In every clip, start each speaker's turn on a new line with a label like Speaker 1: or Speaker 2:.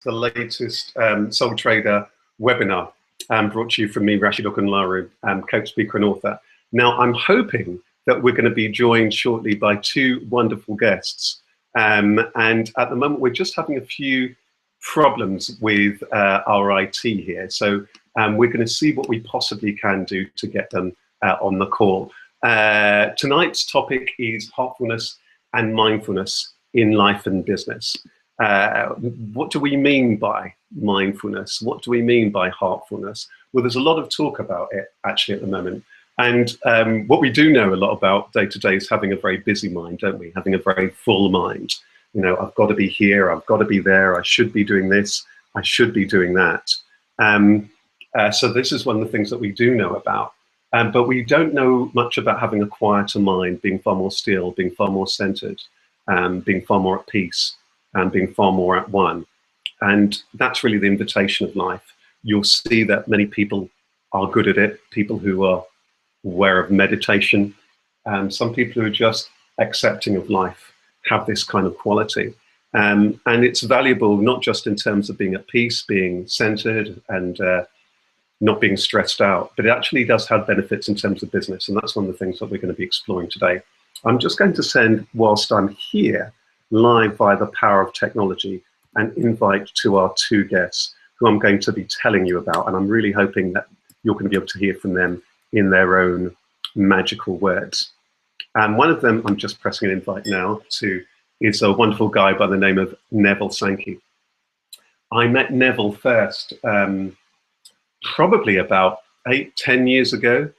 Speaker 1: the latest Soul Trader webinar brought to you from me, Rasheed Ogunlaru, coach, speaker and author. Now, I'm hoping that we're going to be joined shortly by two wonderful guests. And at the moment, we're just having a few problems with our IT here. So we're going to see what we possibly can do to get them on the call. Tonight's topic is heartfulness and mindfulness in life and business. What do we mean by mindfulness? What do we mean by heartfulness? Well, there's a lot of talk about it actually at the moment. And what we do know a lot about day to day is having a very busy mind, don't we? Having a very full mind. You know, I've got to be here, I've got to be there, I should be doing this, I should be doing that. So this is one of the things that we do know about. But we don't know much about having a quieter mind, being far more still, being far more centered, being far more at peace, and being far more at one. And that's really the invitation of life. You'll see that many people are good at it, people who are aware of meditation, and some people who are just accepting of life have this kind of quality. And it's valuable not just in terms of being at peace, being centered and not being stressed out, but it actually does have benefits in terms of business. And that's one of the things that we're going to be exploring today. I'm just going to send, whilst I'm here, live via the power of technology, an invite to our two guests who I'm going to be telling you about. And I'm really hoping that you're going to be able to hear from them in their own magical words. And one of them, I'm just pressing an invite now to, is a wonderful guy by the name of Neville Sankey. I met Neville first, probably about 8-10 years ago.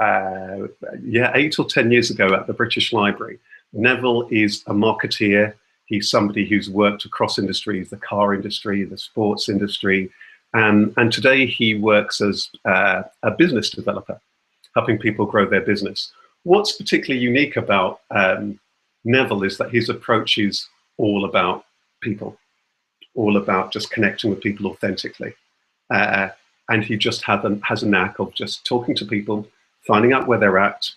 Speaker 1: Yeah, 8 or 10 years ago at the British Library. Neville is a marketeer. He's somebody who's worked across industries, the car industry, the sports industry. And today he works as a business developer, helping people grow their business. What's particularly unique about Neville is that his approach is all about people, all about just connecting with people authentically. And he just has a knack of just talking to people, finding out where they're at,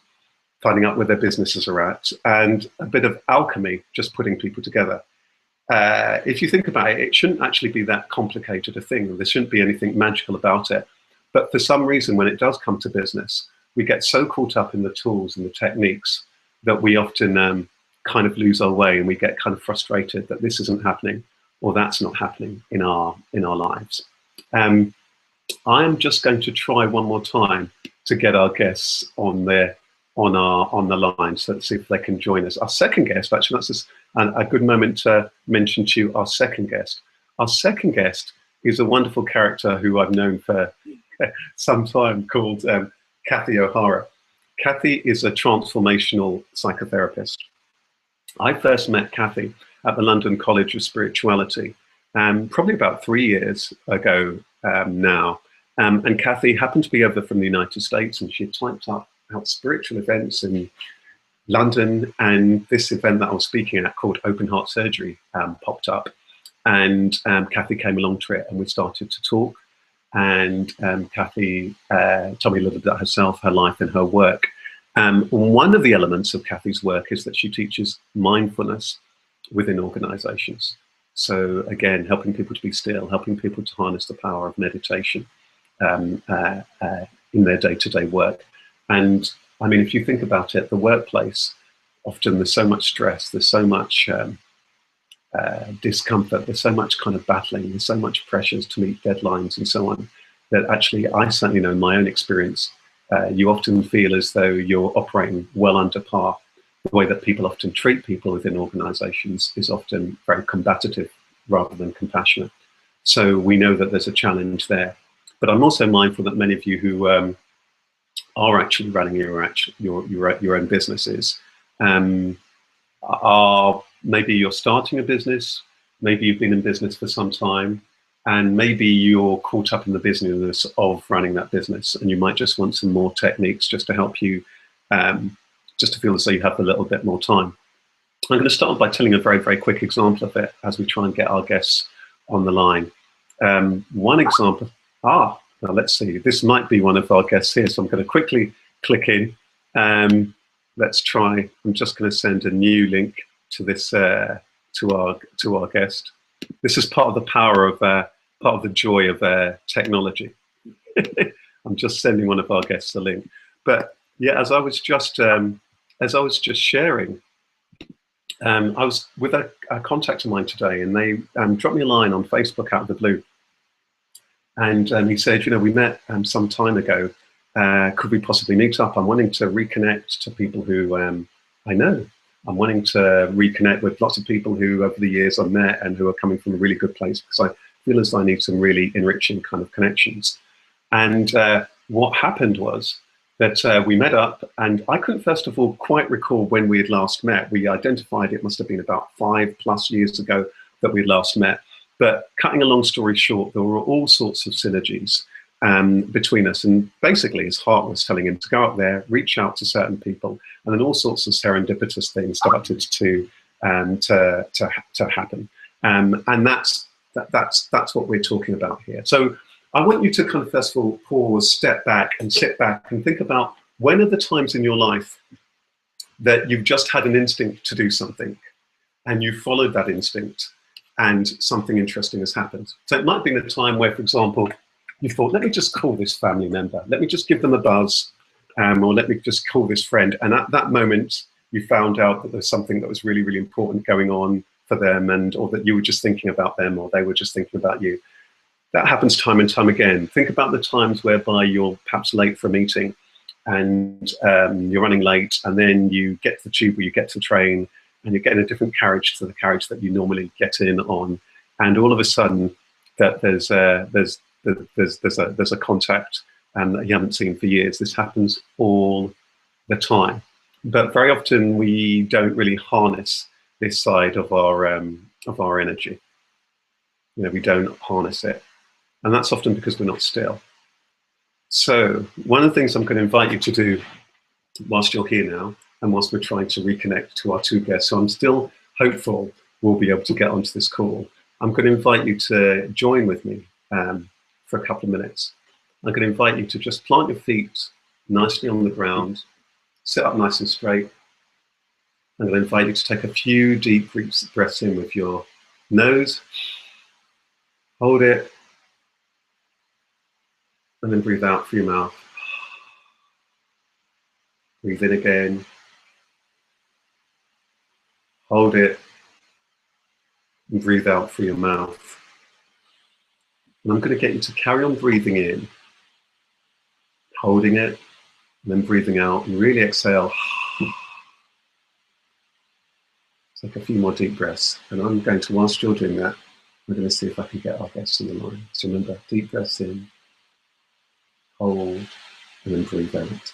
Speaker 1: finding out where their businesses are at, and a bit of alchemy, just putting people together. If you think about it, it shouldn't actually be that complicated a thing. There shouldn't be anything magical about it. But for some reason, when it does come to business, we get so caught up in the tools and the techniques that we often kind of lose our way, and we get kind of frustrated that this isn't happening or that's not happening in our lives. I am just going to try one more time to get our guests on the line. So let's see if they can join us. Our second guest, actually, that's just a good moment to mention to you our second guest. Our second guest is a wonderful character who I've known for some time, called Kathy O'Hara. Kathy is a transformational psychotherapist. I first met Kathy at the London College of Spirituality, probably about 3 years ago now. And Kathy happened to be over from the United States, and she had typed out spiritual events in London, and this event that I was speaking at called Open Heart Surgery popped up, and Kathy came along to it, and we started to talk, and Kathy told me a little bit about herself, her life and her work. One of the elements of Kathy's work is that she teaches mindfulness within organizations. So again, helping people to be still, helping people to harness the power of meditation in their day-to-day work. And I mean, if you think about it, the workplace, often there's so much stress, there's so much discomfort, there's so much kind of battling, there's so much pressures to meet deadlines and so on, that actually I certainly know in my own experience, you often feel as though you're operating well under par. The way that people often treat people within organizations is often very combative rather than compassionate. So we know that there's a challenge there. But I'm also mindful that many of you who are actually running your own businesses are, maybe you're starting a business, maybe you've been in business for some time, and maybe you're caught up in the business of running that business, and you might just want some more techniques just to help you, just to feel as though you have a little bit more time. I'm going to start by telling a very, very quick example of it as we try and get our guests on the line. One example, now let's see, this might be one of our guests here, so I'm going to quickly click in. Let's try, I'm just going to send a new link to this, to our guest. This is part of the power of part of the joy of technology. I'm just sending one of our guests a link. But yeah, as I was just sharing, I was with a contact of mine today, and they dropped me a line on Facebook out of the blue. And he said, we met some time ago. Could we possibly meet up? I'm wanting to reconnect to people who I know. I'm wanting to reconnect with lots of people who over the years I've met and who are coming from a really good place, because I feel as though I need some really enriching kind of connections. And what happened was that we met up, and I couldn't, first of all, quite recall when we had last met. We identified it must have been about 5+ years ago that we last met. But cutting a long story short, there were all sorts of synergies between us. And basically, his heart was telling him to go out there, reach out to certain people, and then all sorts of serendipitous things started to happen. And that's what we're talking about here. So I want you to kind of, first of all, pause, step back, and sit back and think about, when are the times in your life that you've just had an instinct to do something, and you followed that instinct, and something interesting has happened. So it might have been a time where, for example, you thought, let me just call this family member, let me just give them a buzz, or let me just call this friend. And at that moment, you found out that there's something that was really, really important going on for them, or that you were just thinking about them, or they were just thinking about you. That happens time and time again. Think about the times whereby you're perhaps late for a meeting, and you're running late, and then you get to the tube, or you get to the train, and you get in a different carriage to the carriage that you normally get in on, and all of a sudden, that there's a contact that you haven't seen for years. This happens all the time, but very often we don't really harness this side of our energy. We don't harness it, and that's often because we're not still. So one of the things I'm going to invite you to do whilst you're here now, and whilst we're trying to reconnect to our two guests, so I'm still hopeful we'll be able to get onto this call, I'm going to invite you to join with me for a couple of minutes. I'm going to invite you to just plant your feet nicely on the ground, sit up nice and straight. I'm going to invite you to take a few deep breaths in with your nose, hold it, and then breathe out through your mouth. Breathe in again, hold it, and breathe out through your mouth. And I'm going to get you to carry on breathing in, holding it, and then breathing out, and really exhale. Take a few more deep breaths. And I'm going to, whilst you're doing that, we're going to see if I can get our guests on the line. So remember, deep breaths in, hold, and then breathe out.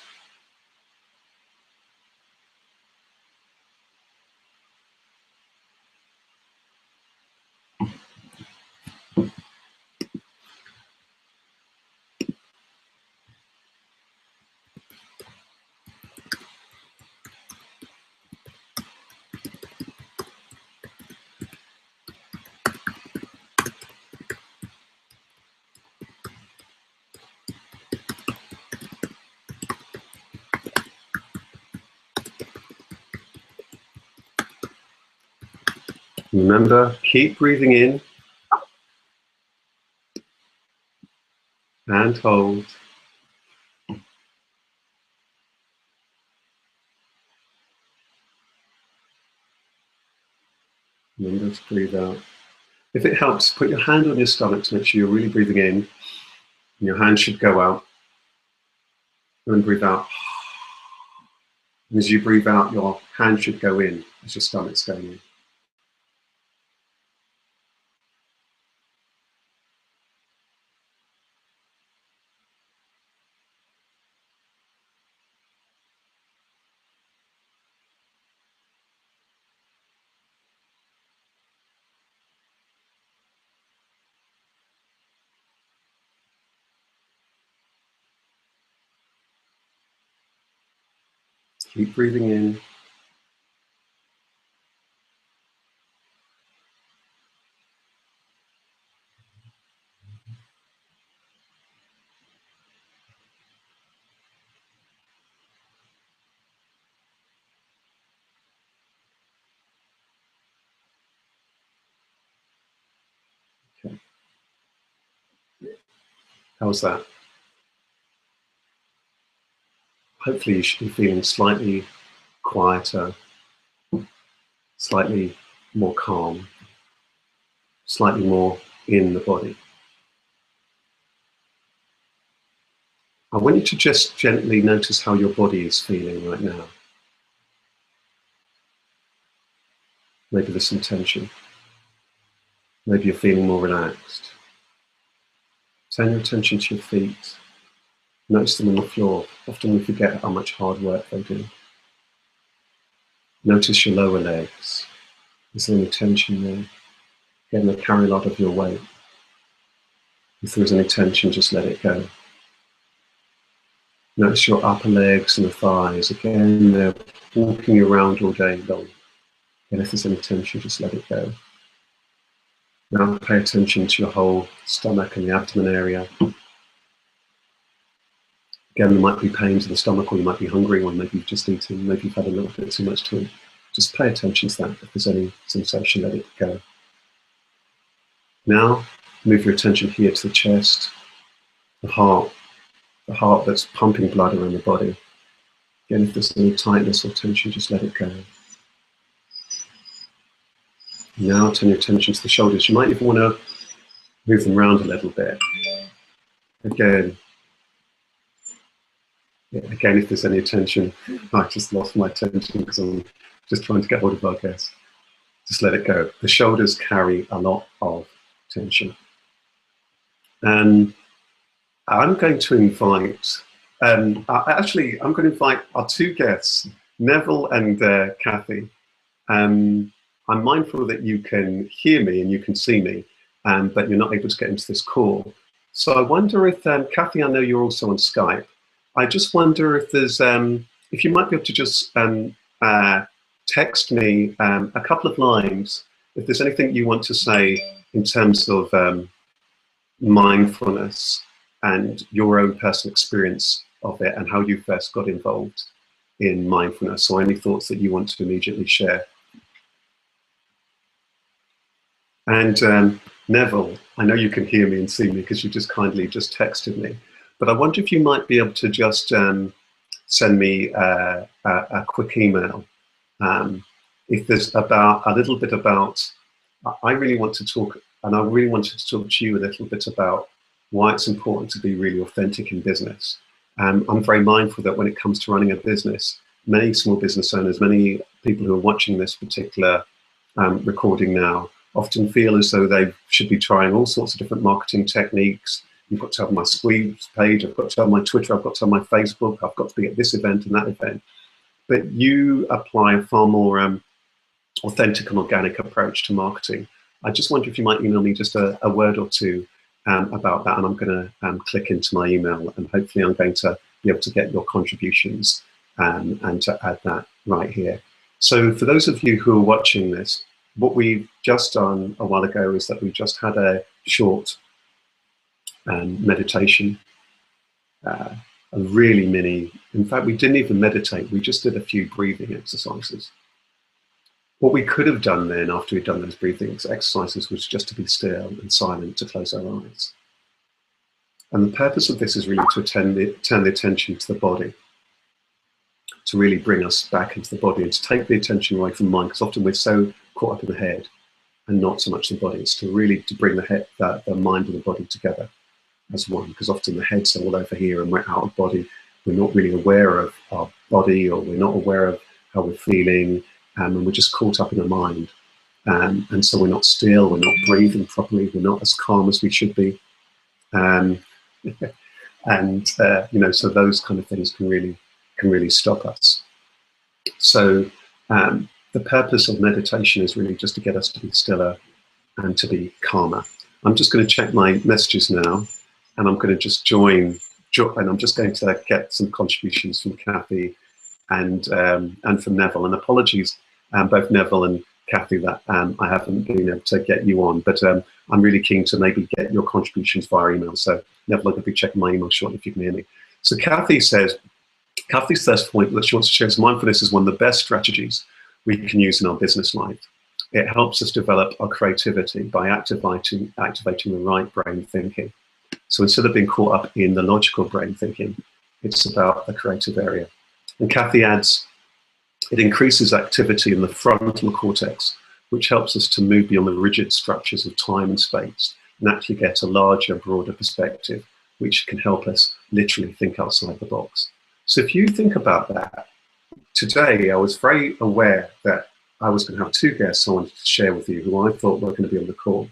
Speaker 1: Remember, keep breathing in and hold. Remember to breathe out. If it helps, put your hand on your stomach to make sure you're really breathing in, and your hand should go out. And then breathe out. And as you breathe out, your hand should go in as your stomach's going in. Keep breathing in. How's that? Hopefully you should be feeling slightly quieter, slightly more calm, slightly more in the body. I want you to just gently notice how your body is feeling right now. Maybe there's some tension. Maybe you're feeling more relaxed. Turn your attention to your feet. Notice them on the floor. Often we forget how much hard work they do. Notice your lower legs. Is there any tension there? Again, they carry a lot of your weight. If there's any tension, just let it go. Notice your upper legs and the thighs. Again, they're walking around all day long. And if there's any tension, just let it go. Now pay attention to your whole stomach and the abdomen area. Again, there might be pains in the stomach, or you might be hungry, or maybe you've just eaten, maybe you've had a little bit too much to eat. Just pay attention to that. If there's any sensation, let it go. Now, move your attention here to the chest, the heart that's pumping blood around the body. Again, if there's any tightness or tension, just let it go. Now turn your attention to the shoulders. You might even want to move them around a little bit. Again, if there's any tension, I just lost my attention because I'm just trying to get hold of our guest. Just let it go. The shoulders carry a lot of tension. And I'm going to invite, I'm going to invite our two guests, Neville and Kathy. I'm mindful that you can hear me and you can see me, but you're not able to get into this call. So I wonder if, Kathy, I know you're also on Skype. I just wonder if there's, if you might be able to just text me a couple of lines, if there's anything you want to say in terms of mindfulness and your own personal experience of it and how you first got involved in mindfulness, or any thoughts that you want to immediately share. And Neville, I know you can hear me and see me because you just kindly just texted me, but I wonder if you might be able to just send me a quick email. If there's about a little bit about, I really want to talk, and I really wanted to talk to you a little bit about why it's important to be really authentic in business. I'm very mindful that when it comes to running a business, many small business owners, many people who are watching this particular recording now, often feel as though they should be trying all sorts of different marketing techniques. You've got to have my squeeze page, I've got to have my Twitter, I've got to have my Facebook, I've got to be at this event and that event. But you apply a far more authentic and organic approach to marketing. I just wonder if you might email me just a word or two about that, and I'm going to click into my email, and hopefully I'm going to be able to get your contributions and to add that right here. So for those of you who are watching this, what we've just done a while ago is that we just had a short meditation, a really mini, in fact, we didn't even meditate, we just did a few breathing exercises. What we could have done then after we'd done those breathing exercises was just to be still and silent, to close our eyes. And the purpose of this is really to turn the attention to the body, to really bring us back into the body and to take the attention away from mind, because often we're so caught up in the head and not so much the body. It's to really to bring the mind and the body together as one, because often the head's all over here and we're out of body. We're not really aware of our body, or we're not aware of how we're feeling, and we're just caught up in our mind. And so we're not still, we're not breathing properly, we're not as calm as we should be. You know, so those kind of things can really stop us. So the purpose of meditation is really just to get us to be stiller and to be calmer. I'm just going to check my messages now, and I'm going to just join, and I'm just going to get some contributions from Kathy and from Neville. And apologies, both Neville and Kathy, that I haven't been able to get you on, but I'm really keen to maybe get your contributions via email. So Neville, I'm going to be checking my email shortly if you can hear me. So Kathy says, Kathy's first point that she wants to share is mindfulness is one of the best strategies we can use in our business life. It helps us develop our creativity by activating the right brain thinking. So instead of being caught up in the logical brain thinking, it's about the creative area. And Kathy adds, it increases activity in the frontal cortex, which helps us to move beyond the rigid structures of time and space and actually get a larger, broader perspective, which can help us literally think outside the box. So if you think about that, today I was very aware that I was going to have two guests I wanted to share with you who I thought were going to be on the call.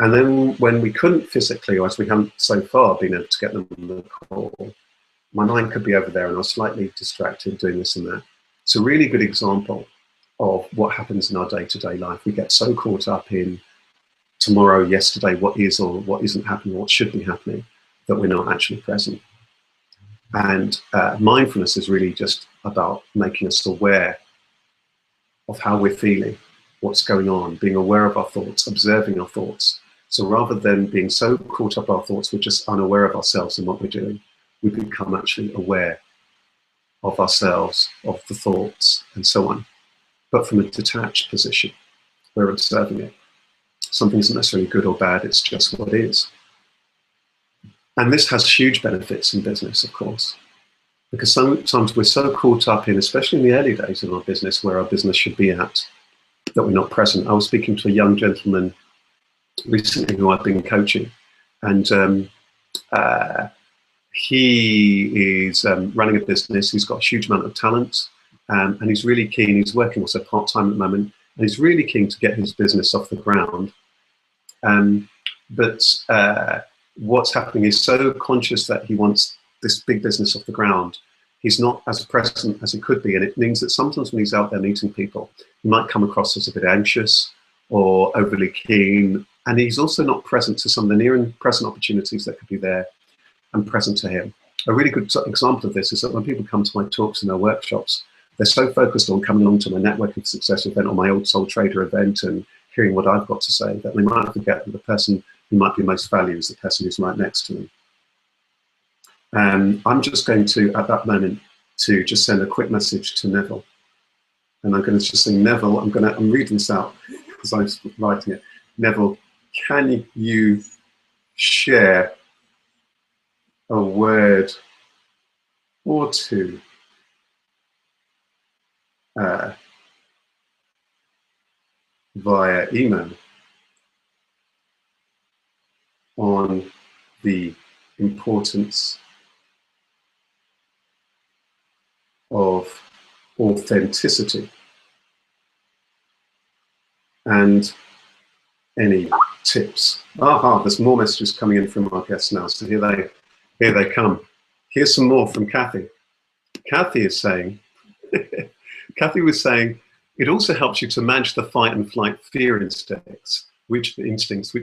Speaker 1: And then when we couldn't physically, or as we haven't so far been able to get them on the call, my mind could be over there and I was slightly distracted doing this and that. It's a really good example of what happens in our day-to-day life. We get so caught up in tomorrow, yesterday, what is or what isn't happening, what should be happening, that we're not actually present. And mindfulness is really just about making us aware of how we're feeling, what's going on, being aware of our thoughts, observing our thoughts. So rather than being so caught up in our thoughts, we're just unaware of ourselves and what we're doing. We become actually aware of ourselves, of the thoughts, and so on. But from a detached position, we're observing it. Something isn't necessarily good or bad, it's just what is. And this has huge benefits in business, of course, because sometimes we're so caught up in, especially in the early days of our business, where our business should be at, that we're not present. I was speaking to a young gentleman recently who I've been coaching, and he is running a business. He's got a huge amount of talent, and he's really keen. He's working also part-time at the moment, and he's really keen to get his business off the ground. But what's happening is so conscious that he wants this big business off the ground. He's not as present as he could be, and it means that sometimes when he's out there meeting people, he might come across as a bit anxious or overly keen, and he's also not present to some of the near and present opportunities that could be there and present to him. A really good example of this is that when people come to my talks and their workshops, they're so focused on coming along to my networking success event or my old soul trader event and hearing what I've got to say that they might forget that the person who might be most valued is the person who's right next to them. I'm just going to, at that moment, to just send a quick message to Neville. And I'm going to just say, Neville, I'm reading this out because I was writing it. Neville, can you share a word or two via email on the importance of authenticity and any tips? Aha, there's more messages coming in from our guests now, so here they come. Here's some more from Kathy. Kathy is saying, Kathy was saying, it also helps you to manage the fight and flight fear instincts, which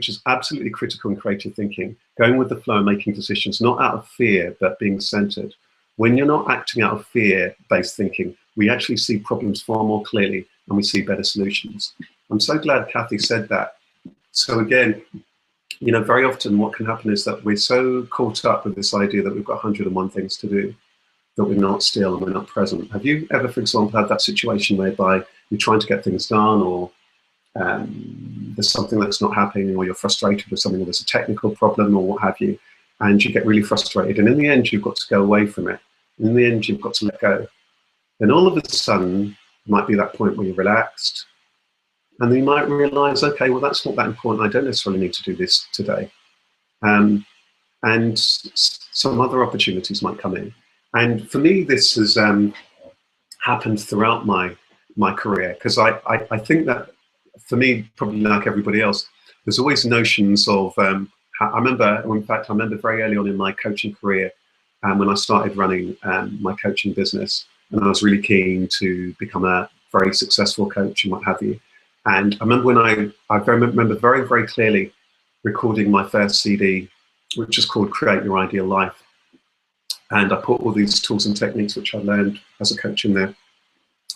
Speaker 1: is absolutely critical in creative thinking, going with the flow and making decisions, not out of fear, but being centered. When you're not acting out of fear-based thinking, we actually see problems far more clearly and we see better solutions. I'm so glad Kathy said that. So again, you know, very often what can happen is that we're so caught up with this idea that we've got 101 things to do, that we're not still and we're not present. Have you ever, for example, had that situation whereby you're trying to get things done, or there's something that's not happening, or you're frustrated with something, or there's a technical problem or what have you, and you get really frustrated, and in the end you've got to go away from it. In the end you've got to let go. Then all of a sudden might be that point where you're relaxed, and then you might realize, okay, well, that's not that important. I don't necessarily need to do this today. And some other opportunities might come in. And for me, this has happened throughout my career, because I think that for me, probably like everybody else, there's always notions of, I remember very early on in my coaching career, when I started running my coaching business, and I was really keen to become a very successful coach and what have you. And I remember when I remember very, very clearly recording my first CD, which is called Create Your Ideal Life. And I put all these tools and techniques which I learned as a coach in there.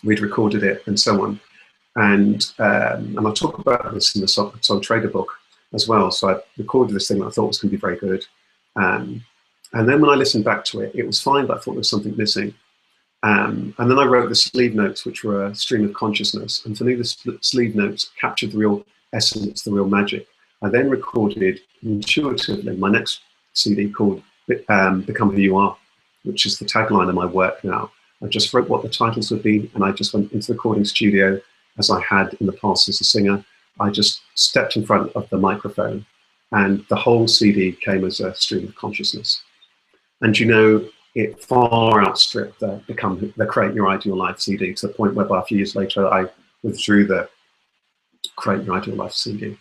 Speaker 1: We'd recorded it and so on. And I'll talk about this in the Soul Trader book as well. So I recorded this thing that I thought was going to be very good. And then when I listened back to it, it was fine, but I thought there was something missing. And then I wrote the sleeve notes, which were a stream of consciousness. And for me, the sleeve notes captured the real essence, the real magic. I then recorded intuitively my next CD called Become Who You Are, which is the tagline of my work now. I just wrote what the titles would be, and I just went into the recording studio, as I had in the past as a singer. I just stepped in front of the microphone, and the whole CD came as a stream of consciousness. And you know, it far outstripped the Create Your Ideal Life CD, to the point whereby a few years later I withdrew the Create Your Ideal Life CD.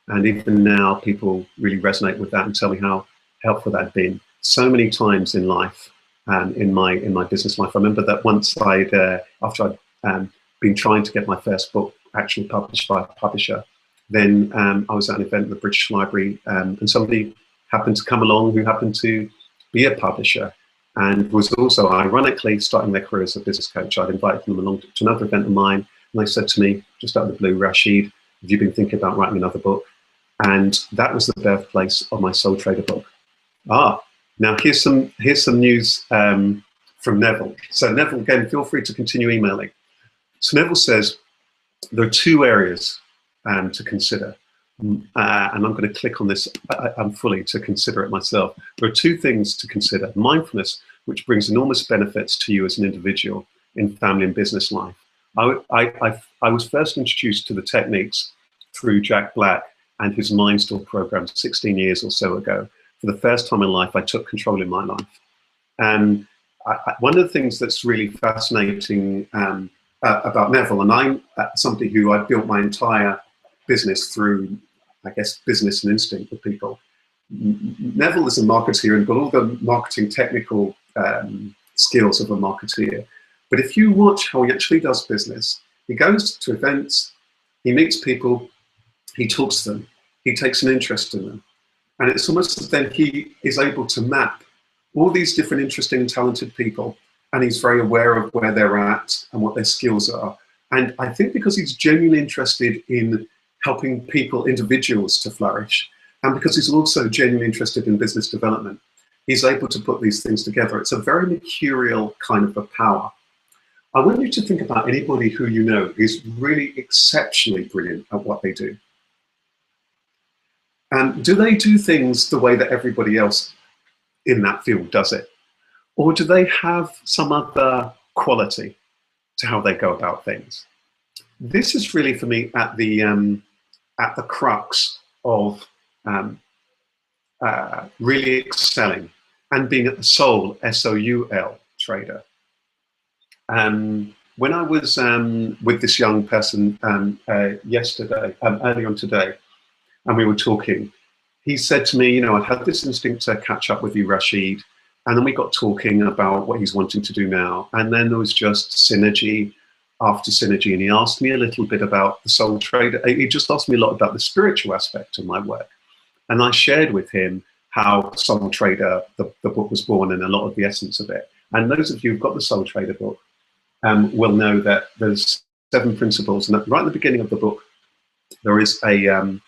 Speaker 1: And even now, people really resonate with that and tell me how helpful that had been. So many times in life, in my business life, I remember that once after I'd been trying to get my first book actually published by a publisher, then I was at an event at the British Library, and somebody happened to come along who happened to be a publisher and was also ironically starting their career as a business coach. I'd invited them along to another event of mine, and they said to me, just out of the blue, Rasheed, have you been thinking about writing another book? And that was the birthplace of my Soul Trader book. Now here's some news from Neville. So Neville, again, feel free to continue emailing. So Neville says there are two areas to consider, and I'm going to click on this fully to consider it myself. There are two things to consider: mindfulness, which brings enormous benefits to you as an individual in family and business life. I was first introduced to the techniques through Jack Black and his Mind Store program 16 years or so ago. For the first time in life, I took control in my life. And one of the things that's really fascinating about Neville, and I'm somebody who I built my entire business through, I guess, business and instinct with people. Neville is a marketeer and got all the marketing technical skills of a marketeer. But if you watch how he actually does business, he goes to events, he meets people, he talks to them, he takes an interest in them. And it's almost as then he is able to map all these different interesting and talented people, and he's very aware of where they're at and what their skills are. And I think because he's genuinely interested in helping people, individuals, to flourish, and because he's also genuinely interested in business development, he's able to put these things together. It's a very mercurial kind of a power. I want you to think about anybody who you know is really exceptionally brilliant at what they do. And do they do things the way that everybody else in that field does it? Or do they have some other quality to how they go about things? This is really, for me, at the crux of really excelling and being a soul, S-O-U-L, trader. When I was with this young person yesterday, earlier on today, and we were talking, he said to me, you know, I'd had this instinct to catch up with you, Rasheed, and then we got talking about what he's wanting to do now, and then there was just synergy after synergy, and he asked me a little bit about the soul trader. He just asked me a lot about the spiritual aspect of my work, and I shared with him how Soul Trader, the book, was born, and a lot of the essence of it. And those of you who've got the Soul Trader book will know that there's 7 principles, and right at the beginning of the book, there's a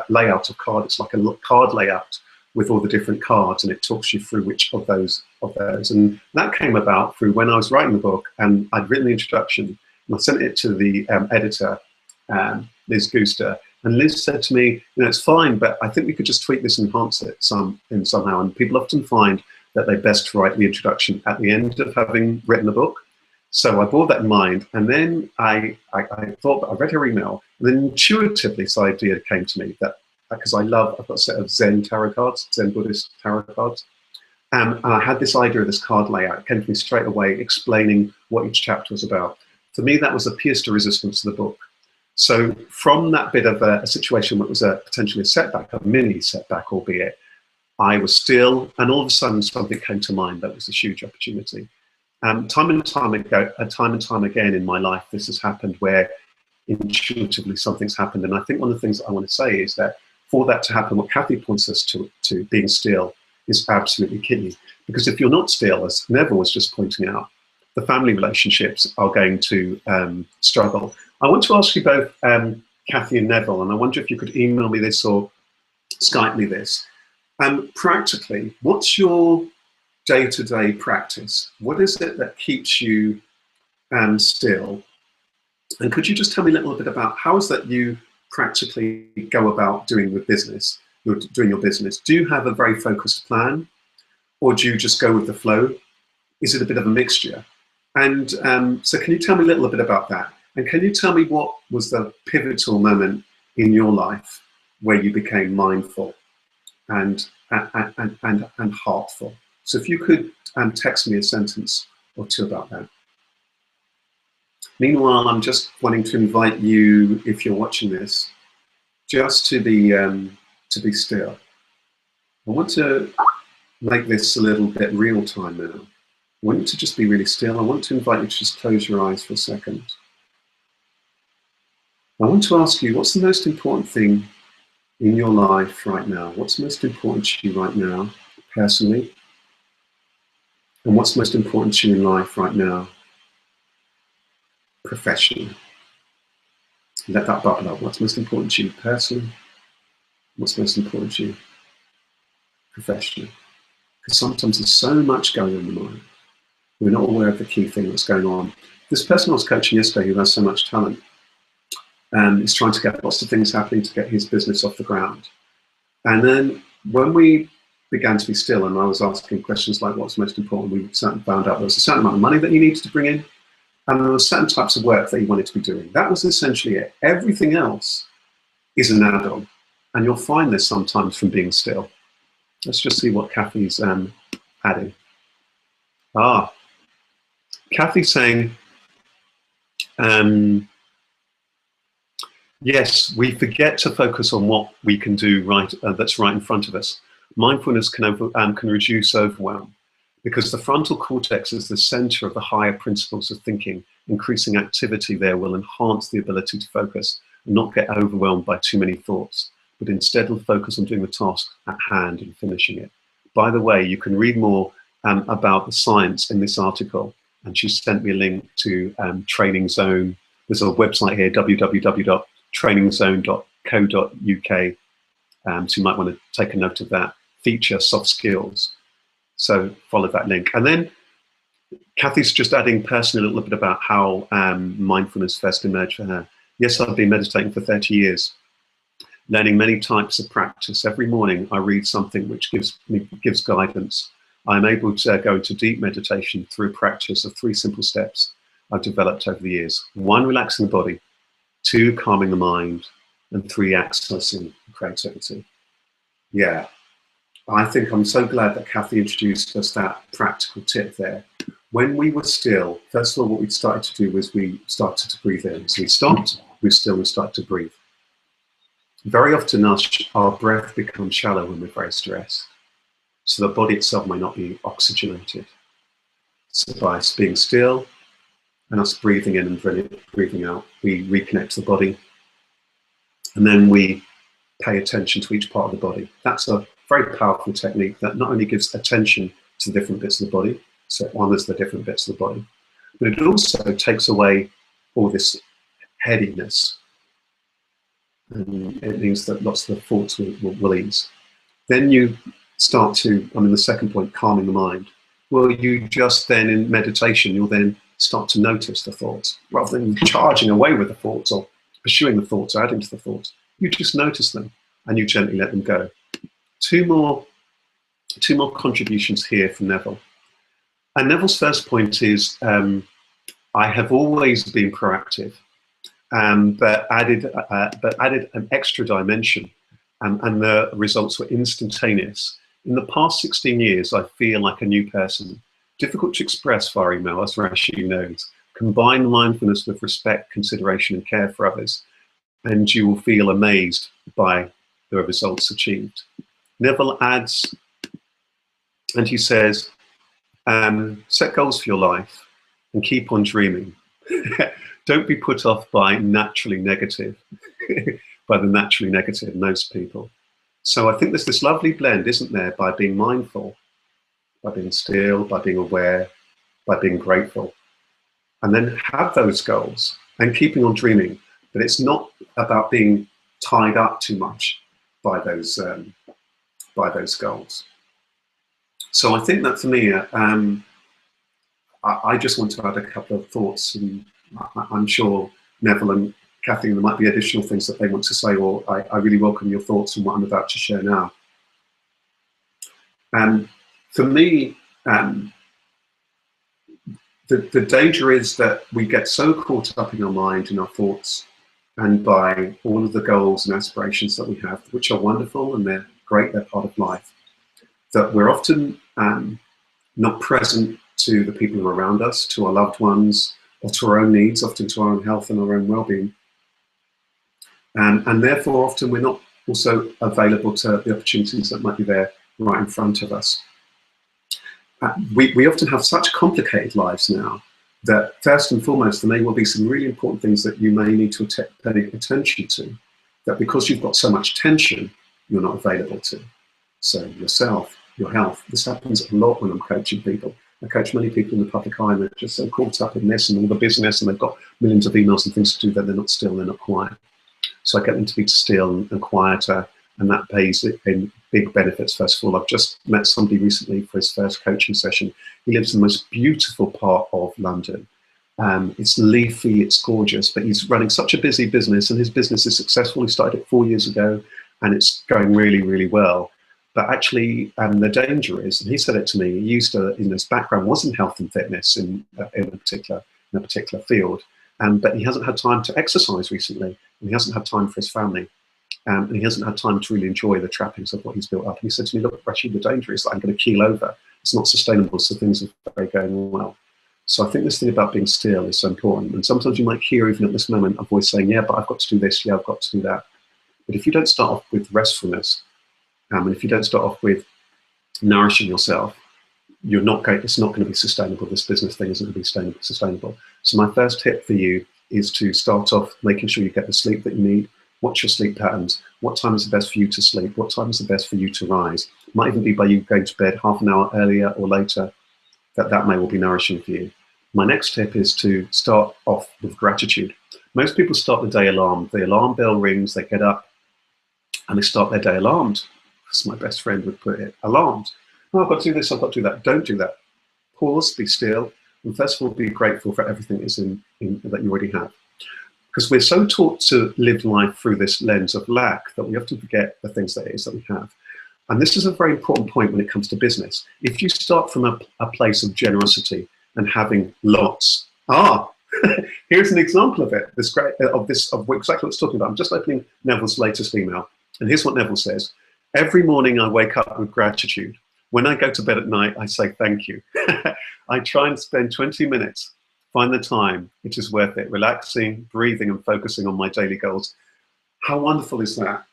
Speaker 1: layout of card. It's like a card layout with all the different cards, and it talks you through which of those. And that came about through when I was writing the book, and I'd written the introduction, and I sent it to the editor, Liz Gooster, and Liz said to me, you know, it's fine, but I think we could just tweak this and enhance it somehow. And people often find that they best write the introduction at the end of having written the book. So I bore that in mind, and then I thought, I read her email, and then intuitively this idea came to me that, because I've got a set of Zen tarot cards, Zen Buddhist tarot cards, and I had this idea of this card layout. It came to me straight away, explaining what each chapter was about. For me, that was a pièce de résistance to the book. So from that bit of a situation that was potentially a setback, a mini setback, albeit, I was still, and all of a sudden something came to mind that was a huge opportunity. Time and time again in my life, this has happened where intuitively something's happened. And I think one of the things I want to say is that for that to happen, what Kathy points us to being still is absolutely key. Because if you're not still, as Neville was just pointing out, the family relationships are going to struggle. I want to ask you both, Kathy and Neville, and I wonder if you could email me this or Skype me this. Practically, what's your day-to-day practice? What is it that keeps you still? And could you just tell me a little bit about how is that you practically go about doing with business? you're doing your business, do you have a very focused plan, or do you just go with the flow? Is it a bit of a mixture? And so can you tell me a little bit about that? And can you tell me what was the pivotal moment in your life where you became mindful and heartful? So if you could text me a sentence or two about that. Meanwhile, I'm just wanting to invite you, if you're watching this, just to be still. I want to make this a little bit real time now. I want you to just be really still. I want to invite you to just close your eyes for a second. I want to ask you, what's the most important thing in your life right now? What's most important to you right now, personally? And what's most important to you in life right now, professionally? Let that bubble up. What's most important to you personally? What's most important to you professionally? Because sometimes there's so much going on in the mind. We're not aware of the key thing that's going on. This person I was coaching yesterday who has so much talent is trying to get lots of things happening to get his business off the ground. And then when we began to be still and I was asking questions like what's most important, we found out there was a certain amount of money that he needed to bring in, and there were certain types of work that he wanted to be doing. That was essentially it. Everything else is an add-on. And you'll find this sometimes from being still. Let's just see what Kathy's adding. Kathy's saying, yes, we forget to focus on what we can do right, that's right in front of us. Mindfulness can reduce overwhelm because the frontal cortex is the center of the higher principles of thinking. Increasing activity there will enhance the ability to focus and not get overwhelmed by too many thoughts, but instead will focus on doing the task at hand and finishing it. By the way, you can read more about the science in this article, and she sent me a link to Training Zone. There's a website here, www.trainingzone.co.uk, so you might want to take a note of that. Feature soft skills. So follow that link. And then Kathy's just adding personally a little bit about how mindfulness first emerged for her. Yes, I've been meditating for 30 years, learning many types of practice. Every morning I read something which gives guidance. I'm able to go into deep meditation through a practice of 3 simple steps I've developed over the years. 1, relaxing the body. 2, calming the mind. And 3, accessing creativity. Yeah, I think I'm so glad that Kathy introduced us that practical tip there. When we were still, first of all, what we started to do was we started to breathe in. So we stopped, we still, we started to breathe. Very often our breath becomes shallow when we're very stressed. So the body itself may not be oxygenated. So by being still and us breathing in and breathing out, we reconnect to the body. And then we pay attention to each part of the body. That's a very powerful technique that not only gives attention to the different bits of the body, so it honors the different bits of the body, but it also takes away all this headiness. And it means that lots of the thoughts will ease. Then you start to, the second point, calming the mind. Well, you just then, in meditation, you'll then start to notice the thoughts. Rather than charging away with the thoughts or pursuing the thoughts or adding to the thoughts, you just notice them and you gently let them go. Two more contributions here from Neville. And Neville's first point is, I have always been proactive, but added an extra dimension, and the results were instantaneous. In the past 16 years, I feel like a new person. Difficult to express via email, as Rasheed knows. Combine mindfulness with respect, consideration, and care for others, and you will feel amazed by the results achieved. Neville adds, and he says, set goals for your life and keep on dreaming. Don't be put off by naturally negative, by the naturally negative, most people. So I think there's this lovely blend, isn't there, by being mindful, by being still, by being aware, by being grateful, and then have those goals and keeping on dreaming. But it's not about being tied up too much by those goals. So I think that for me, I just want to add a couple of thoughts, and I'm sure Neville and Kathy, there might be additional things that they want to say, or I really welcome your thoughts on what I'm about to share now. For me, the danger is that we get so caught up in our mind, in our thoughts, and by all of the goals and aspirations that we have, which are wonderful and they're great, they're part of life, that we're often not present to the people who are around us, to our loved ones, or to our own needs, often to our own health and our own well-being. And therefore, often we're not also available to the opportunities that might be there right in front of us. We often have such complicated lives now that first and foremost, there may well be some really important things that you may need to pay attention to, that because you've got so much tension, you're not available to. So yourself, your health. This happens a lot when I'm coaching people. I coach many people in the public eye and they're just so caught up in this and all the business, and they've got millions of emails and things to do that they're not still, they're not quiet. So I get them to be still and quieter, and that pays in big benefits. First of all, I've just met somebody recently for his first coaching session. He lives in the most beautiful part of London. It's leafy, it's gorgeous, but he's running such a busy business, and his business is successful. He started it 4 years ago, and it's going really, really well. But actually, the danger is, and he said it to me, he used to, his background was in health and fitness in a particular field, but he hasn't had time to exercise recently, and he hasn't had time for his family. And he hasn't had time to really enjoy the trappings of what he's built up. And he said to me, look, Rasheed, the danger is that I'm going to keel over. It's not sustainable, so things are very going well. So I think this thing about being still is so important. And sometimes you might hear, even at this moment, a voice saying, yeah, but I've got to do this, yeah, I've got to do that. But if you don't start off with restfulness, and if you don't start off with nourishing yourself, it's not going to be sustainable. This business thing isn't going to be sustainable. So my first tip for you is to start off making sure you get the sleep that you need. What's your sleep patterns? What time is the best for you to sleep? What time is the best for you to rise? It might even be by you going to bed half an hour earlier or later, that may well be nourishing for you. My next tip is to start off with gratitude. Most people start the day alarmed. The alarm bell rings, they get up, and they start their day alarmed. As my best friend would put it, alarmed. Oh, I've got to do this, I've got to do that. Don't do that. Pause, be still, and first of all, be grateful for everything that you already have. Because we're so taught to live life through this lens of lack that we often forget the things that it is that we have. And this is a very important point when it comes to business. If you start from a place of generosity and having lots, here's an example of it. Of exactly what it's talking about. I'm just opening Neville's latest email, and here's what Neville says: every morning I wake up with gratitude. When I go to bed at night, I say thank you. I try and spend 20 minutes. Find the time, it is worth it. Relaxing, breathing, and focusing on my daily goals. How wonderful is that?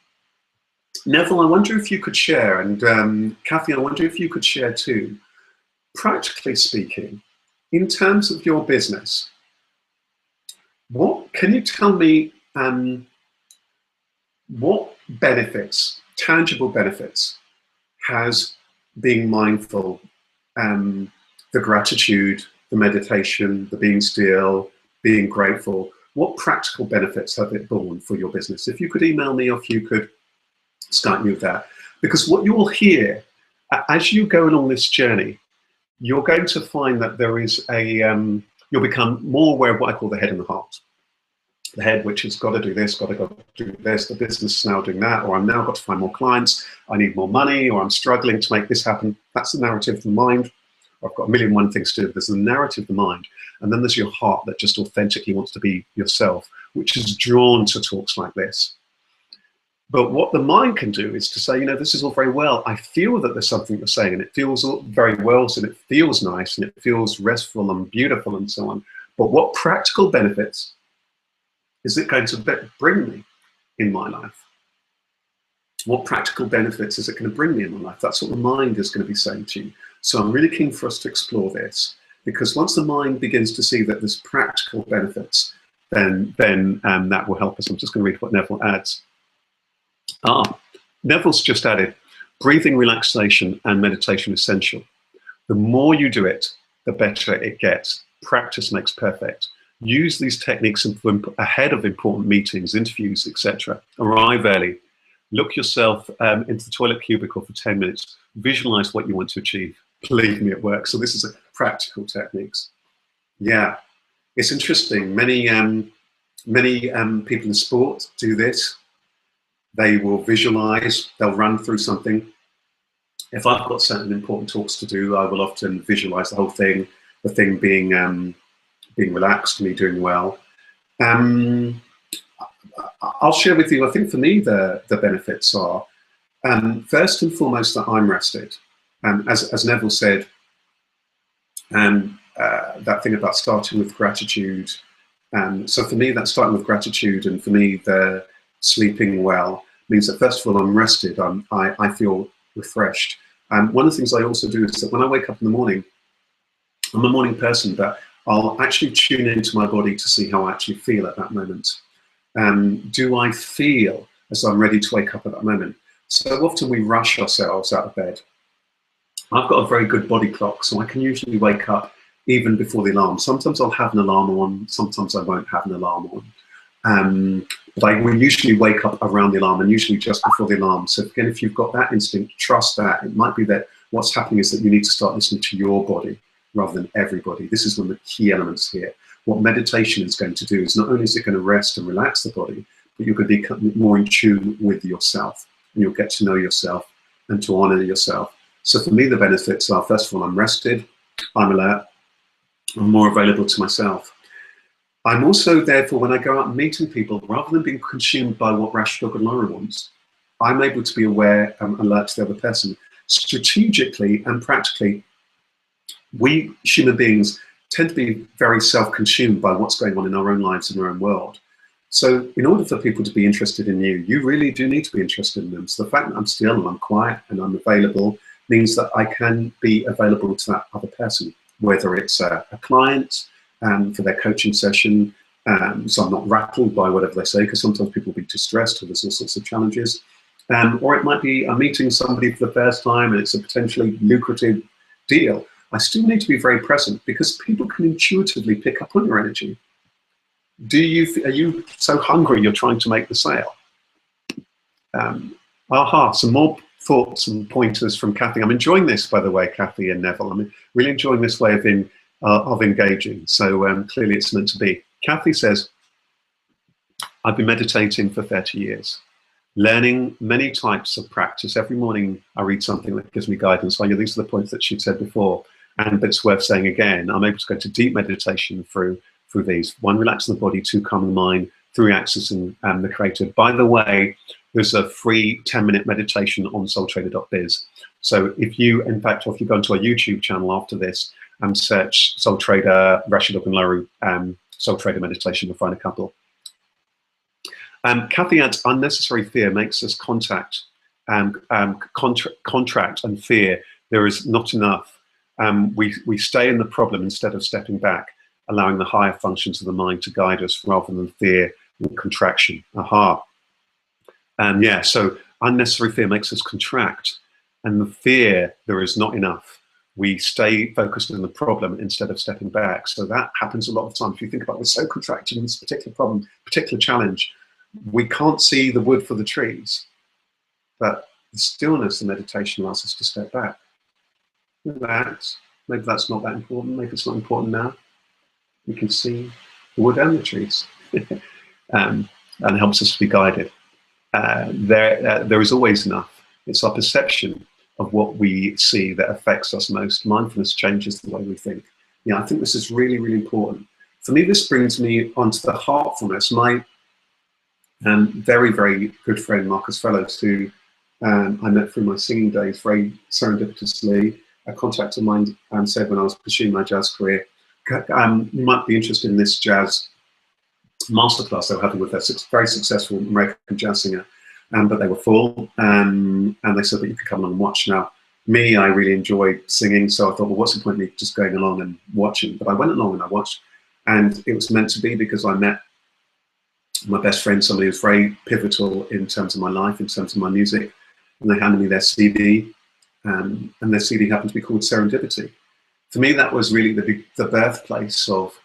Speaker 1: Neville, I wonder if you could share, and Kathy, I wonder if you could share too, practically speaking, in terms of your business, can you tell me what benefits, tangible benefits, has being mindful, the gratitude, the meditation, the being still, being grateful, what practical benefits have it borne for your business? If you could email me, or if you could Skype me with that. Because what you will hear, as you go along this journey, you're going to find that there is you'll become more aware of what I call the head and the heart. The head, which has got to do this, got to do this, the business is now doing that, or I'm now got to find more clients, I need more money, or I'm struggling to make this happen. That's the narrative of the mind. I've got a million and one things to do. There's the narrative of the mind, and then there's your heart that just authentically wants to be yourself, which is drawn to talks like this. But what the mind can do is to say, this is all very well. I feel that there's something you're saying, and it feels all very well, and it feels nice, and it feels restful and beautiful and so on. But what practical benefits is it going to bring me in my life? What practical benefits is it going to bring me in my life? That's what the mind is going to be saying to you. So I'm really keen for us to explore this, because once the mind begins to see that there's practical benefits, then that will help us. I'm just going to read what Neville adds. Neville's just added, breathing, relaxation, and meditation essential. The more you do it, the better it gets. Practice makes perfect. Use these techniques ahead of important meetings, interviews, etc. Arrive early. Look yourself into the toilet cubicle for 10 minutes. Visualize what you want to achieve. Believe me, it works. So this is practical techniques. Yeah, it's interesting. Many Many people in sport do this. They will visualize, they'll run through something. If I've got certain important talks to do, I will often visualize the whole thing, the thing being relaxed, me doing well. I'll share with you, I think for me the benefits are, first and foremost, that I'm rested. As Neville said, that thing about starting with gratitude. So for me, that's starting with gratitude, and for me, the sleeping well means that first of all, I'm rested. I feel refreshed. One of the things I also do is that when I wake up in the morning, I'm a morning person, but I'll actually tune into my body to see how I actually feel at that moment. Do I feel as though I'm ready to wake up at that moment? So often we rush ourselves out of bed. I've got a very good body clock, so I can usually wake up even before the alarm. Sometimes I'll have an alarm on, sometimes I won't have an alarm on. But I will usually wake up around the alarm, and usually just before the alarm. So again, if you've got that instinct, trust that. It might be that what's happening is that you need to start listening to your body rather than everybody. This is one of the key elements here. What meditation is going to do is not only is it going to rest and relax the body, but you're going to become more in tune with yourself, and you'll get to know yourself and to honor yourself. So for me, the benefits are, first of all, I'm rested, I'm alert, I'm more available to myself. I'm also, therefore, when I go out and meeting people, rather than being consumed by what Rasheed Ogunlaru wants, I'm able to be aware and alert to the other person. Strategically and practically, we human beings tend to be very self-consumed by what's going on in our own lives and our own world. So in order for people to be interested in you, you really do need to be interested in them. So the fact that I'm still and I'm quiet and I'm available means that I can be available to that other person, whether it's a client for their coaching session, so I'm not rattled by whatever they say, because sometimes people will be distressed or there's all sorts of challenges. Or it might be I'm meeting somebody for the first time and it's a potentially lucrative deal. I still need to be very present, because people can intuitively pick up on your energy. Are you so hungry you're trying to make the sale? Some more thoughts and pointers from Kathy. I'm enjoying this, by the way, Kathy and Neville. I'm really enjoying this way of engaging. So clearly it's meant to be. Kathy says, I've been meditating for 30 years, learning many types of practice. Every morning I read something that gives me guidance. These are the points that she said before, but it's worth saying again. I'm able to go to deep meditation through these. One, relaxing the body. Two, calming the mind. Three, accessing the creator. By the way, there's a free 10-minute meditation on soultrader.biz. So if you go onto our YouTube channel after this and search Soul Trader, Rasheed Ogunlaru, Soul Trader meditation, you'll find a couple. Kathy adds, unnecessary fear makes us contract and fear. There is not enough. We stay in the problem instead of stepping back, allowing the higher functions of the mind to guide us rather than fear and contraction. Aha. Yeah, so unnecessary fear makes us contract, and the fear, there is not enough. We stay focused on the problem instead of stepping back. So that happens a lot of times. If you think about, we're so contracted in this particular problem, particular challenge, we can't see the wood for the trees. But the stillness and meditation allows us to step back. Relax. Maybe that's not that important. Maybe it's not important now. We can see the wood and the trees. And it helps us to be guided. There is always enough. It's our perception of what we see that affects us most. Mindfulness changes the way we think. Yeah, I think this is really, really important. For me, this brings me onto the Heartfullness. My very, very good friend, Marcus Fellows, who I met through my singing days, very serendipitously, a contact of mine said when I was pursuing my jazz career, you might be interested in this jazz masterclass they were having with a very successful American jazz singer, but they were full, and they said that you could come along and watch. Now, me, I really enjoyed singing, so I thought, well, what's the point of me just going along and watching? But I went along and I watched, and it was meant to be, because I met my best friend, somebody who's very pivotal in terms of my life, in terms of my music, and they handed me their CD, and their CD happened to be called Serendipity. For me, that was really the birthplace of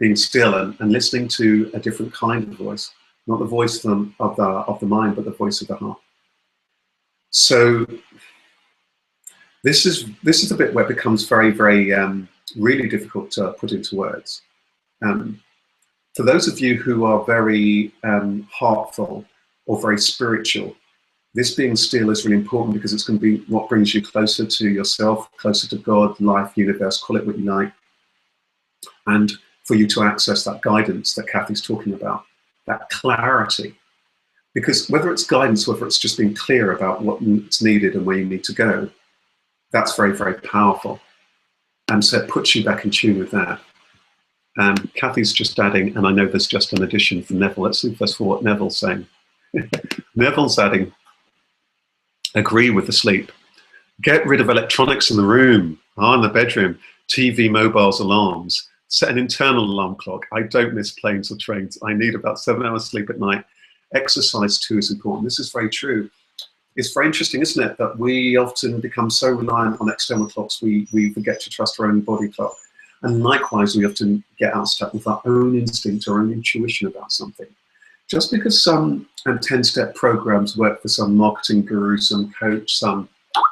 Speaker 1: being still and listening to a different kind of voice, not the voice of the mind, but the voice of the heart. So this is the bit where it becomes very, very really difficult to put into words. For those of you who are very heartful or very spiritual, this being still is really important, because it's going to be what brings you closer to yourself, closer to God, life, universe, call it what you like. And for you to access that guidance that Kathy's talking about, that clarity. Because whether it's guidance, whether it's just being clear about what's needed and where you need to go, that's very, very powerful. And so it puts you back in tune with that. Kathy's just adding, and I know there's just an addition from Neville. Let's see first of all what Neville's saying. Neville's adding, agree with the sleep. Get rid of electronics in the room, in the bedroom, TV, mobiles, alarms. Set an internal alarm clock. I don't miss planes or trains. I need about 7 hours sleep at night. Exercise too is important. This is very true. It's very interesting, isn't it, that we often become so reliant on external clocks, we forget to trust our own body clock. And likewise, we often get out of step with our own instinct, our own intuition about something. Just because some 10-step programs work for some marketing guru, some coach, some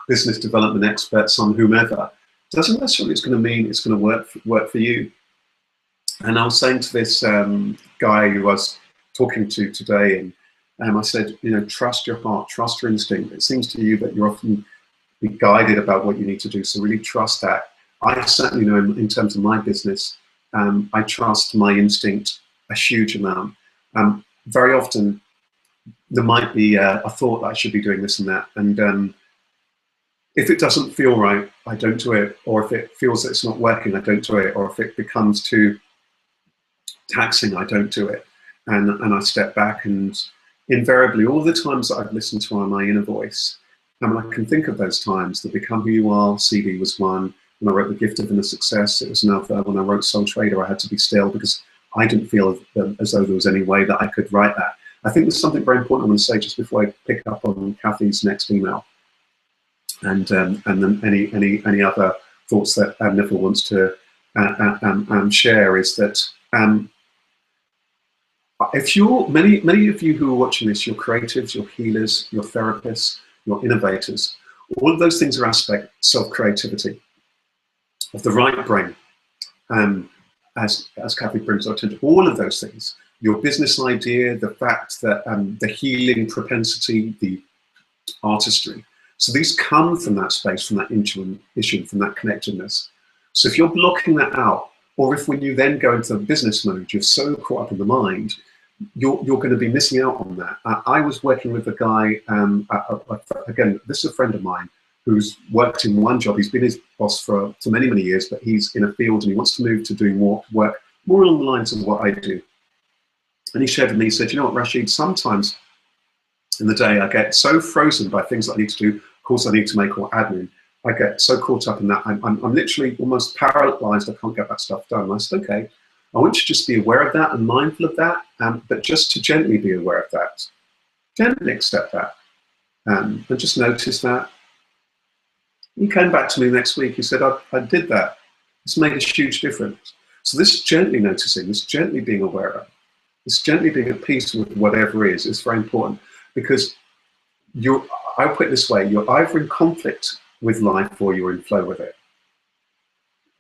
Speaker 1: business development expert, some whomever, doesn't necessarily it's going to mean it's going to work for you. And I was saying to this guy who I was talking to today, and I said, you know, trust your heart, trust your instinct. It seems to you that you're often be guided about what you need to do, so really trust that. I certainly know in terms of my business, I trust my instinct a huge amount. Very often, there might be a thought that I should be doing this and that, and if it doesn't feel right, I don't do it, or if it feels that it's not working, I don't do it, or if it becomes too taxing, I don't do it, and I step back. And invariably, all the times that I've listened to my inner voice, and I can think of those times. The Become Who You Are CD was one. When I wrote The Gift of Inner Success, it was another. When I wrote Soul Trader, I had to be still because I didn't feel as though there was any way that I could write that. I think there's something very important I want to say just before I pick up on Kathy's next email, and then any other thoughts that Neville wants to share is that if you're many of you who are watching this, you're creatives, you're healers, you're therapists, you're innovators. All of those things are aspects of creativity, of the right brain, as Kathy brings our attention. All of those things, your business idea, the fact that the healing propensity, the artistry. So these come from that space, from that intuition, from that connectedness. So if you're blocking that out, or if when you then go into business mode, you're so caught up in the mind, you're going to be missing out on that. I was working with a guy, again, this is a friend of mine, who's worked in one job. He's been his boss for many, many years, but he's in a field and he wants to move to doing more work, more along the lines of what I do. And he shared with me, he said, you know what, Rasheed, sometimes in the day I get so frozen by things that I need to do, calls I need to make, or admin. I get so caught up in that, I'm literally almost paralyzed, I can't get that stuff done. And I said, okay, I want you to just be aware of that and mindful of that, but just to gently be aware of that. Gently accept that, and just notice that. He came back to me next week, he said, I did that. It's made a huge difference. So this gently noticing, this gently being aware of, this gently being at peace with whatever is very important, because I'll put it this way, you're either in conflict with life or you're in flow with it.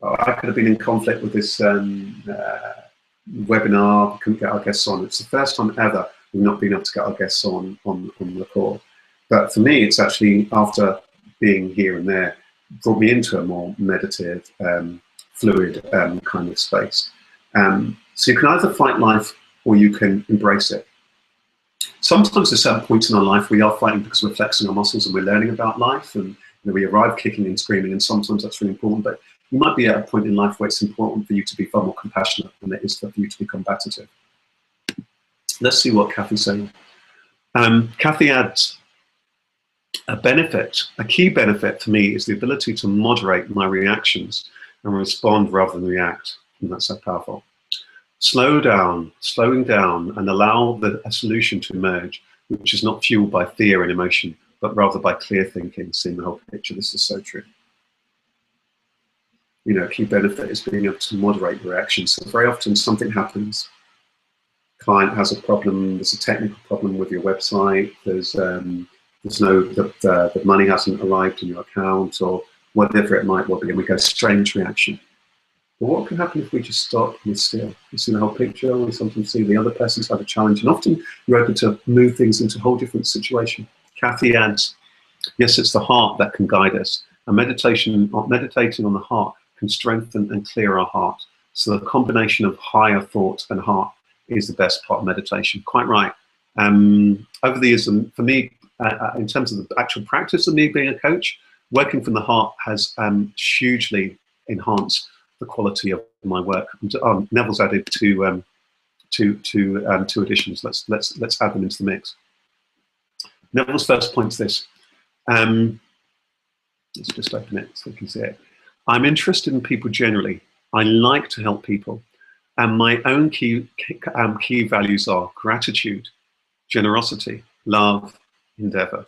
Speaker 1: I could have been in conflict with this webinar, couldn't get our guests on. It's the first time ever we've not been able to get our guests on the call. But for me, it's actually, after being here and there, brought me into a more meditative, fluid kind of space. So you can either fight life or you can embrace it. Sometimes at certain points in our life, we are fighting because we're flexing our muscles and we're learning about life, and we arrive kicking and screaming, and sometimes that's really important. But you might be at a point in life where it's important for you to be far more compassionate than it is for you to be combative. Let's see what Kathy's saying. Kathy adds, a key benefit for me is the ability to moderate my reactions and respond rather than react. And that's so powerful. Slowing down and allow a solution to emerge, which is not fueled by fear and emotion, but rather by clear thinking, seeing the whole picture. This is so true. You know, a key benefit is being able to moderate your reactions. So very often something happens, client has a problem, there's a technical problem with your website, the money hasn't arrived in your account, or whatever it might well be, and we go strange reaction. But what can happen if we just stop and we're still? You see the whole picture, we sometimes see the other person's had a challenge, and often you're able to move things into a whole different situation. Kathy adds, yes, it's the heart that can guide us. And meditating on the heart can strengthen and clear our heart. So the combination of higher thought and heart is the best part of meditation. Quite right. Over the years, for me, in terms of the actual practice of me being a coach, working from the heart has hugely enhanced the quality of my work. Neville's added two additions. Let's add them into the mix. Neville's first point is this. Let's just open it so you can see it. I'm interested in people generally. I like to help people, and my own key values are gratitude, generosity, love, endeavor.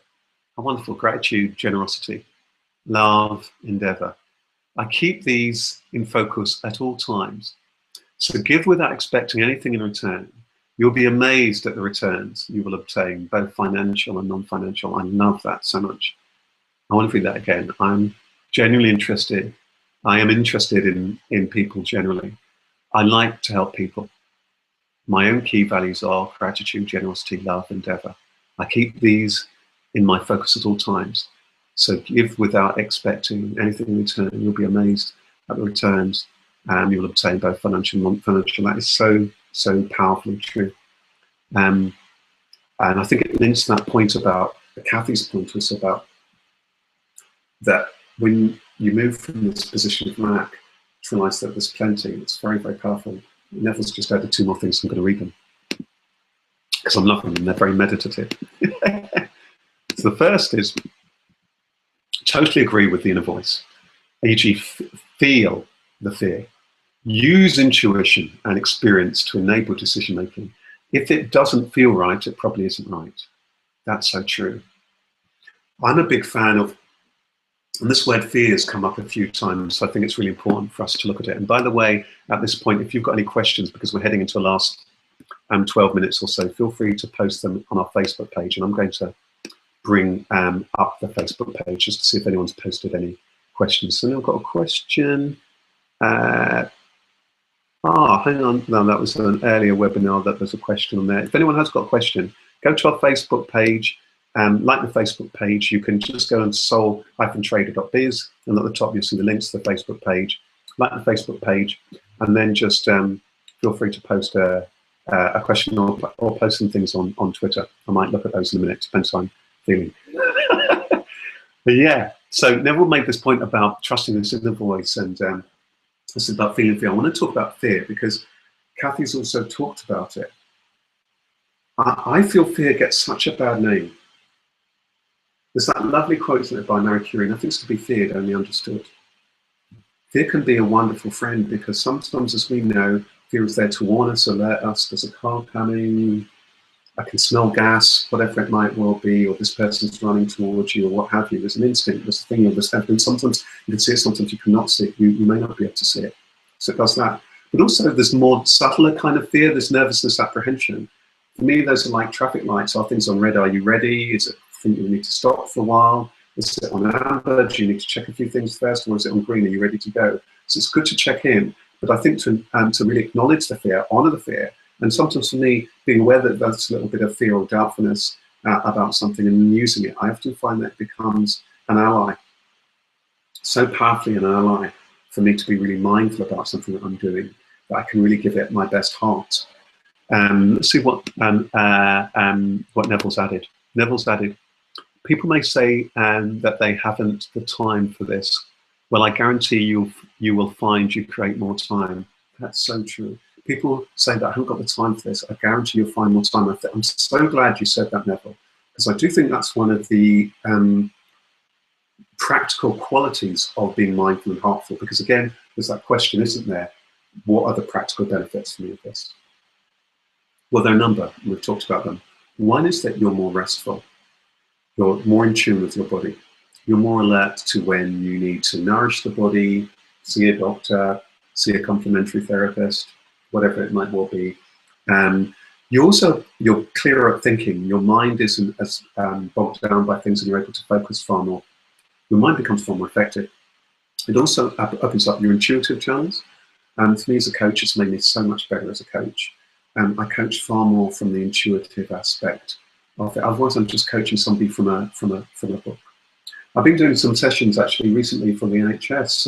Speaker 1: A wonderful gratitude, generosity, love, endeavor. I keep these in focus at all times. So give without expecting anything in return. You'll be amazed at the returns you will obtain, both financial and non-financial. I love that so much. I want to read that again. I'm genuinely interested. I am interested in people generally. I like to help people. My own key values are gratitude, generosity, love, endeavor. I keep these in my focus at all times. So give without expecting anything in return. You'll be amazed at the returns you will obtain, both financial and non-financial. That is so, so powerfully true. And I think it links to that point about, Kathy's point was about that when you move from this position of lack to realize that there's plenty, it's very, very powerful. Neville's just added two more things, so I'm going to read them because I'm loving them. They're very meditative. So the first is, totally agree with the inner voice, e.g. feel the fear. Use intuition and experience to enable decision making. If it doesn't feel right, it probably isn't right. That's so true. I'm a big fan of, and this word fear has come up a few times, so I think it's really important for us to look at it. And by the way, at this point, if you've got any questions, because we're heading into the last 12 minutes or so, feel free to post them on our Facebook page. And I'm going to bring up the Facebook page just to see if anyone's posted any questions. So now I've got a question. Hang on. No, that was an earlier webinar that there's a question on there. If anyone has got a question, go to our Facebook page. Like the Facebook page, you can just go on soul-trader.biz, and at the top you'll see the links to the Facebook page. Like the Facebook page, and then just feel free to post a question or post some things on Twitter. I might look at those in a minute, depends how I'm feeling. But yeah, so Neville made this point about trusting this inner voice, and this is about feeling fear. I want to talk about fear because Kathy's also talked about it. I feel fear gets such a bad name. There's that lovely quote, isn't it, by Marie Curie, nothing's to be feared, only understood. Fear can be a wonderful friend because sometimes, as we know, fear is there to warn us, alert us, there's a car coming, I can smell gas, whatever it might well be, or this person's running towards you, or what have you. There's an instinct, there's a thing, there's evidence. Sometimes you can see it, sometimes you cannot see it, you may not be able to see it. So it does that. But also there's more subtler kind of fear, there's nervousness, apprehension. For me, those are like traffic lights. Are things on red? Are you ready? Is it think you need to stop for a while? Is it on amber? Do you need to check a few things first, or is it on green? Are you ready to go? So it's good to check in, but I think to really acknowledge the fear, honor the fear, and sometimes for me, being aware that that's a little bit of fear or doubtfulness about something and using it, I often find that it becomes an ally, so powerfully an ally for me to be really mindful about something that I'm doing, that I can really give it my best heart. Let's see what Neville's added. Neville's added, people may say that they haven't the time for this. Well, I guarantee you will find you create more time. That's so true. People say that I haven't got the time for this. I guarantee you'll find more time. I'm so glad you said that, Neville, because I do think that's one of the practical qualities of being mindful and heartful. Because again, there's that question, isn't there? What are the practical benefits for me of this? Well, there are a number. We've talked about them. One is that you're more restful. You're more in tune with your body. You're more alert to when you need to nourish the body, see a doctor, see a complementary therapist, whatever it might well be. You're clearer at thinking. Your mind isn't as bogged down by things, and you're able to focus far more. Your mind becomes far more effective. It also opens up your intuitive channels. And for me as a coach, it's made me so much better as a coach. I coach far more from the intuitive aspect of it. Otherwise, I'm just coaching somebody from a book. I've been doing some sessions actually recently for the NHS,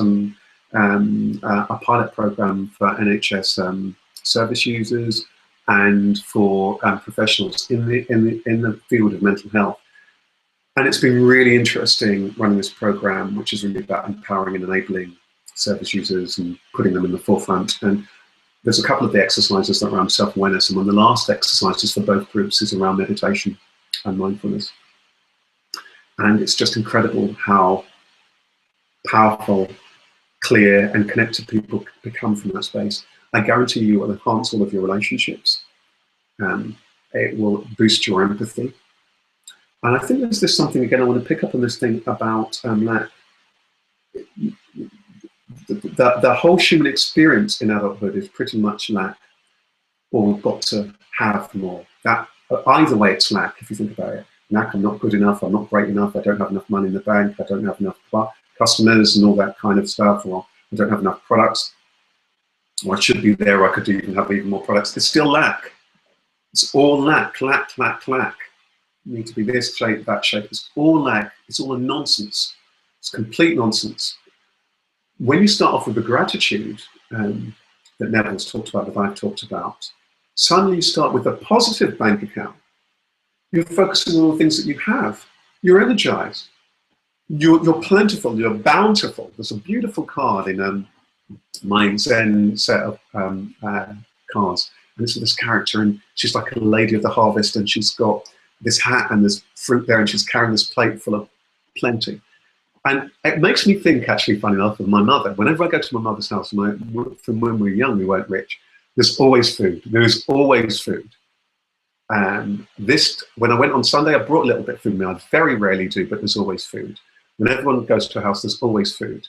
Speaker 1: a pilot program for NHS service users and for professionals in the field of mental health. And it's been really interesting running this program, which is really about empowering and enabling service users and putting them in the forefront. And there's a couple of the exercises that are around self-awareness, and one of the last exercises for both groups is around meditation and mindfulness. And it's just incredible how powerful, clear, and connected people become from that space. I guarantee you it will enhance all of your relationships. It will boost your empathy. And I think there's this something, again, I want to pick up on this thing about lack. The whole human experience in adulthood is pretty much lack, or we've got to have more. That either way, it's lack, if you think about it. Lack, I'm not good enough, I'm not great enough, I don't have enough money in the bank, I don't have enough customers and all that kind of stuff, or I don't have enough products, or I should be there, or I could even have even more products. It's still lack. It's all lack, lack, lack, lack. You need to be this shape, that shape. It's all lack. It's all a nonsense. It's complete nonsense. When you start off with the gratitude that Neville's talked about, that I've talked about, suddenly you start with a positive bank account. You're focusing on the things that you have. You're energized. You're plentiful. You're bountiful. There's a beautiful card in my Zen set of cards. And it's this character, and she's like a lady of the harvest, and she's got this hat and there's fruit there, and she's carrying this plate full of plenty. And it makes me think, actually, funny enough, of my mother. Whenever I go to my mother's house, from when we were young, we weren't rich, there's always food. There's always food. When I went on Sunday, I brought a little bit of food with me. I very rarely do, but there's always food. When everyone goes to her house, there's always food.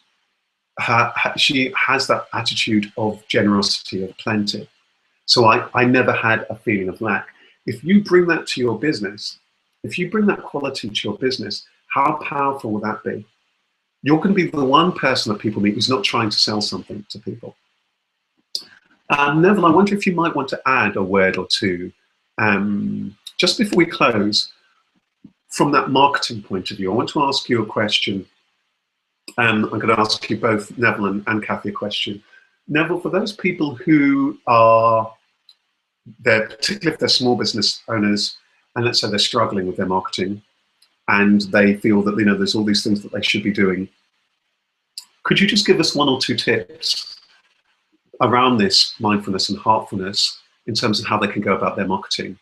Speaker 1: She has that attitude of generosity, of plenty. So I never had a feeling of lack. If you bring that to your business, if you bring that quality to your business, how powerful will that be? You're going to be the one person that people meet who's not trying to sell something to people. Neville, I wonder if you might want to add a word or two, just before we close, from that marketing point of view. I want to ask you a question. I'm going to ask you both, Neville and Kathy, a question. Neville, for those people who are, particularly if they're small business owners, and let's say they're struggling with their marketing, and they feel that, there's all these things that they should be doing, could you just give us one or two tips around this mindfulness and heartfulness in terms of how they can go about their marketing?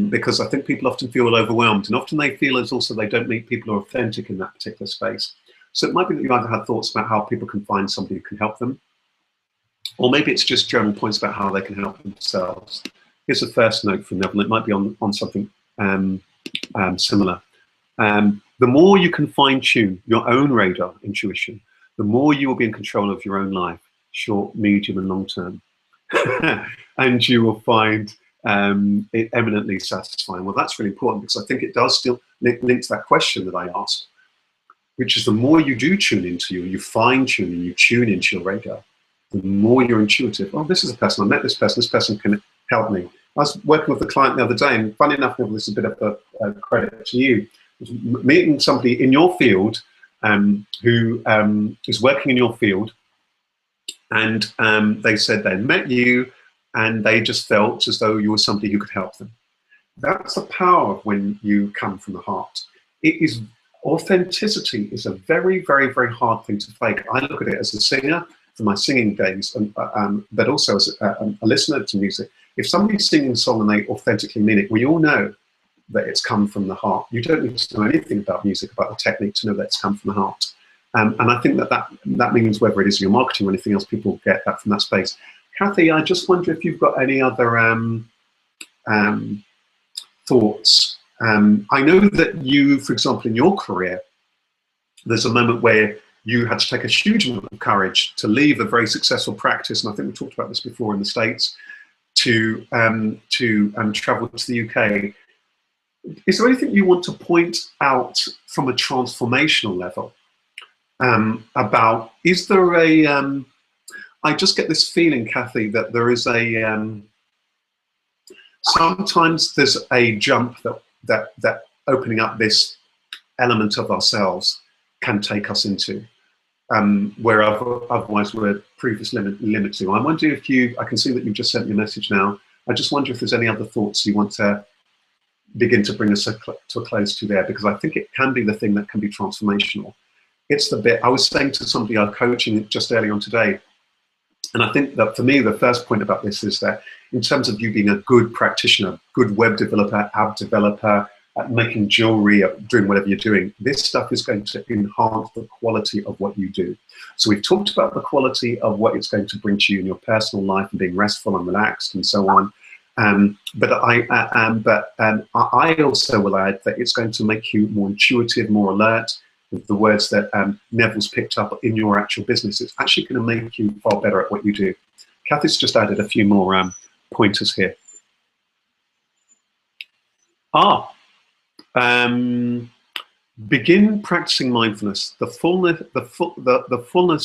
Speaker 1: Because I think people often feel overwhelmed, and often they feel as also they don't meet people who are authentic in that particular space. So it might be that you either had thoughts about how people can find somebody who can help them, or maybe it's just general points about how they can help themselves. Here's the first note from Neville. It might be on something similar. The more you can fine-tune your own radar intuition, the more you will be in control of your own life, short, medium, and long term. And you will find it eminently satisfying. Well, that's really important, because I think it does still link to that question that I asked, which is the more you do tune into you fine-tune and you tune into your radar, the more you're intuitive. Oh, this is a person, I met this person can help me. I was working with a client the other day, and funny enough, this is a bit of a credit to you, meeting somebody in your field who is working in your field, and they said they met you and they just felt as though you were somebody who could help them. That's the power of when you come from the heart. Authenticity is a very, very, very hard thing to fake. I look at it as a singer from my singing days, but also as a listener to music. If somebody's singing a song and they authentically mean it, we all know that it's come from the heart. You don't need to know anything about music, about the technique, to know that it's come from the heart. And I think that means whether it is your marketing or anything else, people get that from that space. Kathy, I just wonder if you've got any other thoughts. I know that you, for example, in your career, there's a moment where you had to take a huge amount of courage to leave a very successful practice, and I think we talked about this before in the States, to travel to the UK. Is there anything you want to point out from a transformational level about, is there a, I just get this feeling, Kathy, that there is a sometimes there's a jump that opening up this element of ourselves can take us into, where otherwise we're previously limited to. I wonder if I can see that you've just sent me a message now. I just wonder if there's any other thoughts you want to begin to bring us to a close to there, because I think it can be the thing that can be transformational. It's the bit I was saying to somebody I'm coaching just earlier on today, and I think that for me the first point about this is that in terms of you being a good practitioner, good web developer, app developer, making jewelry, doing whatever you're doing, this stuff is going to enhance the quality of what you do. So we've talked about the quality of what it's going to bring to you in your personal life and being restful and relaxed and so on. But I also will add that it's going to make you more intuitive, more alert. With the words that Neville's picked up in your actual business, it's actually going to make you far better at what you do. Kathy's just added a few more pointers here. Begin practicing mindfulness. The fullness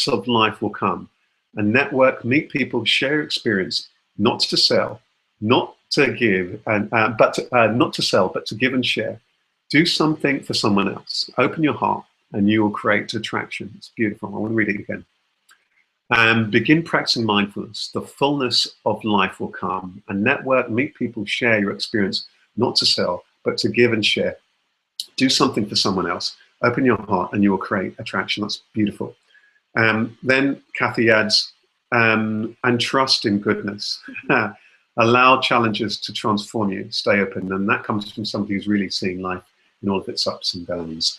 Speaker 1: of life will come. A network, meet people, share experience, not to sell, not to give, not to sell, but to give and share. Do something for someone else. Open your heart, and you will create attraction. It's beautiful. I want to read it again. Begin practicing mindfulness. The fullness of life will come. A network, meet people, share your experience, not to sell, but to give and share. Do something for someone else. Open your heart, and you will create attraction. That's beautiful. Then Kathy adds, and trust in goodness. Allow challenges to transform you. Stay open. And that comes from somebody who's really seeing life in all of its ups and downs.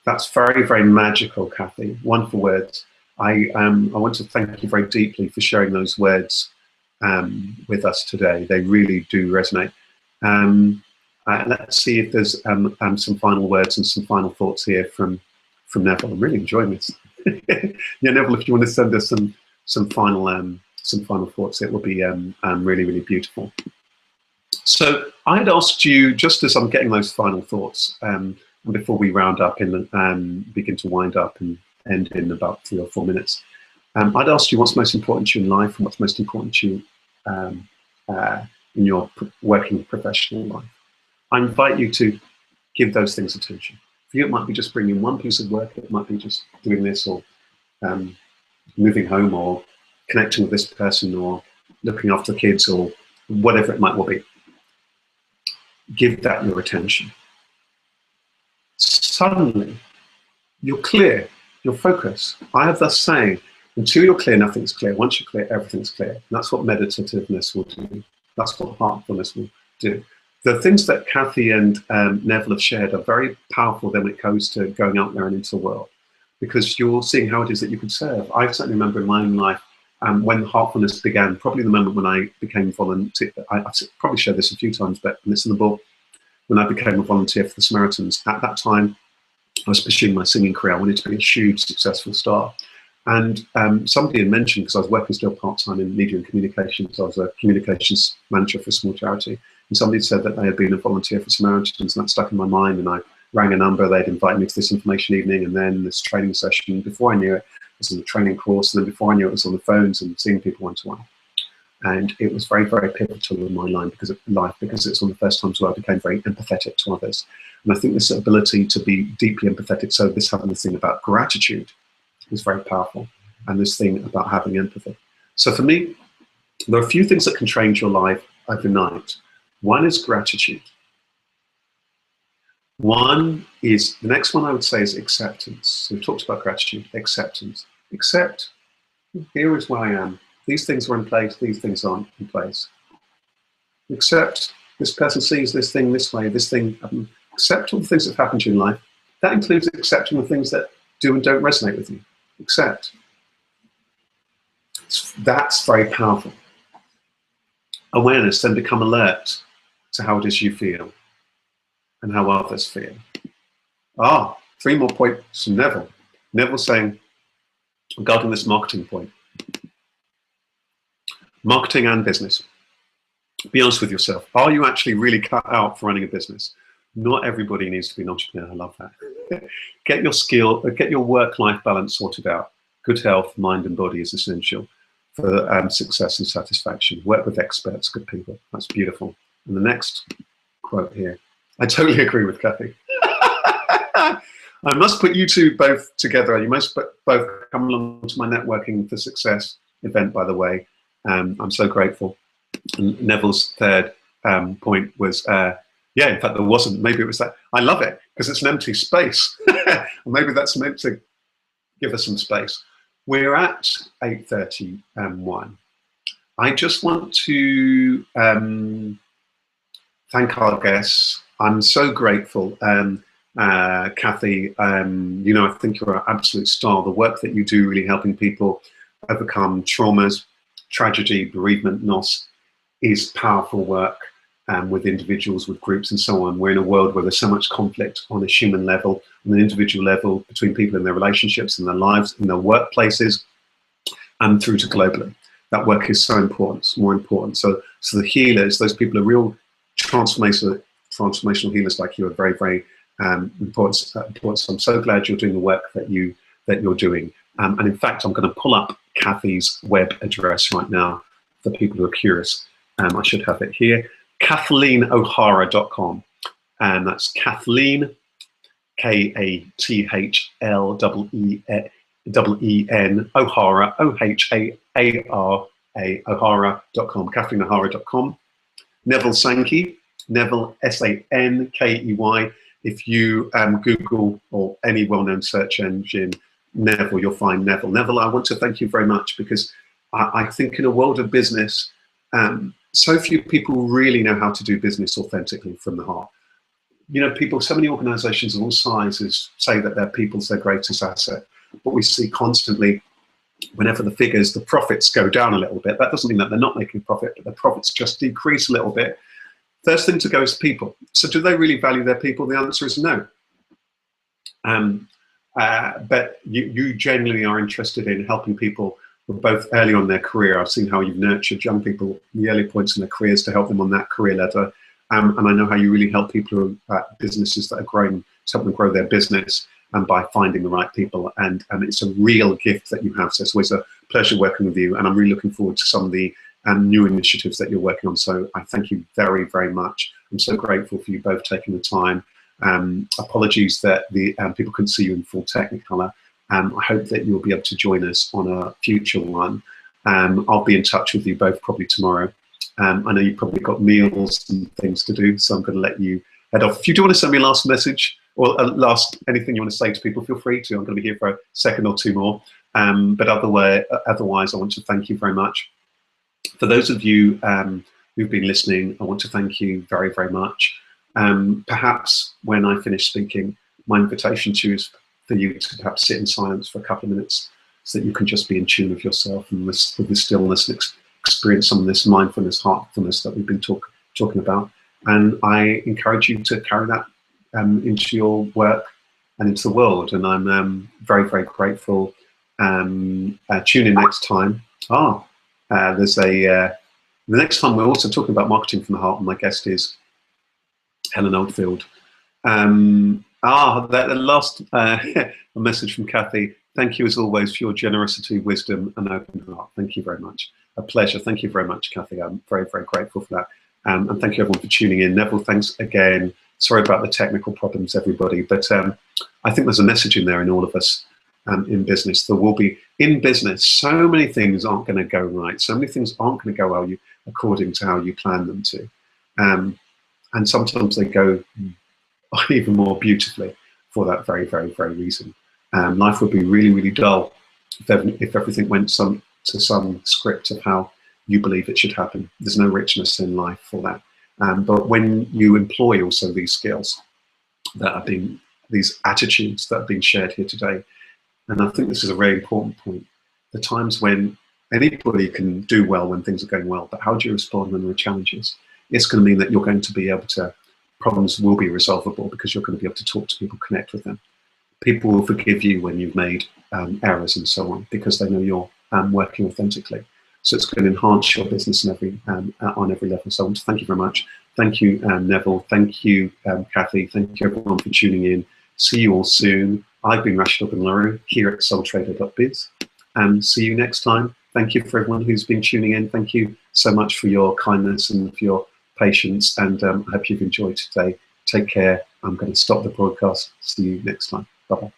Speaker 1: That's very, very magical, Kathy. Wonderful words. I want to thank you very deeply for sharing those words with us today. They really do resonate. Let's see if there's some final words and some final thoughts here from Neville. I'm really enjoying this. Yeah, Neville, if you want to send us some final thoughts, it will be really, really beautiful. So I'd asked you, just as I'm getting those final thoughts, before we round up and begin to wind up and end in about 3 or 4 minutes, I'd asked you what's most important to you in life and what's most important to you in your working professional life. I invite you to give those things attention. For you, it might be just bringing one piece of work, it might be just doing this, or moving home, or connecting with this person, or looking after the kids, or whatever it might well be. Give that your attention. Suddenly, you're clear, you're focused. I have this saying, until you're clear, nothing's clear. Once you're clear, everything's clear. And that's what meditativeness will do. That's what heartfulness will do. The things that Kathy and Neville have shared are very powerful then when it goes to going out there and into the world, because you're seeing how it is that you could serve. I certainly remember in my own life, when Heartfullness began, probably the moment when I became a volunteer. I've probably shared this a few times, but it's in the book. When I became a volunteer for the Samaritans, at that time, I was pursuing my singing career. I wanted to be a huge, successful star. And somebody had mentioned, because I was working still part-time in media and communications, I was a communications manager for a small charity, and somebody said that they had been a volunteer for Samaritans, and that stuck in my mind, and I rang a number. They'd invite me to this information evening, and then this training session. Before I knew it, I was in a training course, and then before I knew it, I was on the phones and seeing people one-to-one. And it was very, very pivotal in my life because it's one of the first times where I became very empathetic to others. And I think this ability to be deeply empathetic, so having this thing about gratitude is very powerful, and this thing about having empathy. So for me, there are a few things that can change your life overnight. One is gratitude. The next one I would say is acceptance. So we've talked about gratitude, acceptance. Accept, here is where I am. These things are in place, these things aren't in place. Accept, this person sees this thing this way, this thing, accept all the things that have happened to you in life. That includes accepting the things that do and don't resonate with you. Accept. That's very powerful. Awareness, then become alert to how it is you feel and how others feel. 3 more points from Neville. Neville saying, regarding this marketing point, marketing and business. Be honest with yourself. Are you actually really cut out for running a business? Not everybody needs to be an entrepreneur. I love that. Get your work-life balance sorted out. Good health, mind and body is essential. for success and satisfaction. Work with experts, good people. That's beautiful. And the next quote here, I totally agree with Kathy. I must put you two both together. You must both come along to my Networking for Success event, by the way. I'm so grateful. And Neville's third point was, yeah, in fact, there wasn't. Maybe it was that. I love it because it's an empty space. Maybe that's meant to give us some space. We're at 8:31. I just want to thank our guests. I'm so grateful. Kathy, you know, I think you're an absolute star. The work that you do really helping people overcome traumas, tragedy, bereavement, loss is powerful work with individuals, with groups and so on. We're in a world where there's so much conflict on a human level, on an individual level, between people in their relationships, in their lives, in their workplaces, and through to globally. That work is so important, it's more important. So the healers, those people are real transformational healers like you are very, very important. So I'm so glad you're doing the work that you're doing. And in fact, I'm going to pull up Kathy's web address right now for people who are curious. I should have it here. KathleenO'Hara.com, and that's Kathleen, KATHLEEN, O'Hara, OHAARA, O'Hara.com, KathleenO'Hara.com. Neville Sankey, Neville SANKEY. If you Google or any well-known search engine Neville, you'll find Neville. Neville, I want to thank you very much because I think in a world of business, so few people really know how to do business authentically from the heart. You know, so many organizations of all sizes say that their people's their greatest asset, but we see constantly whenever the profits go down a little bit, that doesn't mean that they're not making profit, but the profits just decrease a little bit. First thing to go is people. So do they really value their people? The answer is no. But you genuinely are interested in helping people both early on in their career. I've seen how you've nurtured young people in the early points in their careers to help them on that career ladder. And I know how you really help people at businesses that are growing, to help them grow their business and by finding the right people. And it's a real gift that you have. So it's always a pleasure working with you. And I'm really looking forward to some of the new initiatives that you're working on. So I thank you very, very much. I'm so grateful for you both taking the time. Apologies that the people couldn't see you in full Technicolor. I hope that you'll be able to join us on a future one. I'll be in touch with you both probably tomorrow. I know you've probably got meals and things to do, so I'm going to let you head off. If you do want to send me a last message or anything you want to say to people, feel free to. I'm going to be here for a second or two more. But otherwise, I want to thank you very much. For those of you who've been listening, I want to thank you very, very much. Perhaps when I finish speaking, my invitation to you is for you to perhaps sit in silence for a couple of minutes so that you can just be in tune with yourself and with the stillness and experience some of this mindfulness, heartfulness that we've been talking about. And I encourage you to carry that into your work and into the world. And I'm very, very grateful. Tune in next time. The next time we're also talking about marketing from the heart, and my guest is Helen Oldfield. The last a message from Kathy. Thank you as always for your generosity, wisdom, and open heart. Thank you very much. A pleasure. Thank you very much, Kathy. I'm very, very grateful for that. And thank you everyone for tuning in. Neville, thanks again. Sorry about the technical problems, everybody. But I think there's a message in there in all of us in business. There will be, in business, so many things aren't going to go right. So many things aren't going to go according to how you plan them to. And sometimes they go even more beautifully for that very, very, very reason. Life would be really, really dull if everything went to some script of how you believe it should happen. There's no richness in life for that. But when you employ also these skills that have been, these attitudes that have been shared here today, and I think this is a very important point, the times when anybody can do well when things are going well, but how do you respond when there are challenges? It's going to mean that you're going to be able to, problems will be resolvable because you're going to be able to talk to people, connect with them. People will forgive you when you've made errors and so on because they know you're working authentically. So it's going to enhance your business on every level. So I want to thank you very much. Thank you, Neville. Thank you, Kathy. Thank you, everyone, for tuning in. See you all soon. I've been Rasheed Ogunlaru here at soultrader.biz. And see you next time. Thank you for everyone who's been tuning in. Thank you so much for your kindness and for your patience, and I hope you've enjoyed today. Take care. I'm going to stop the broadcast. See you next time. Bye-bye.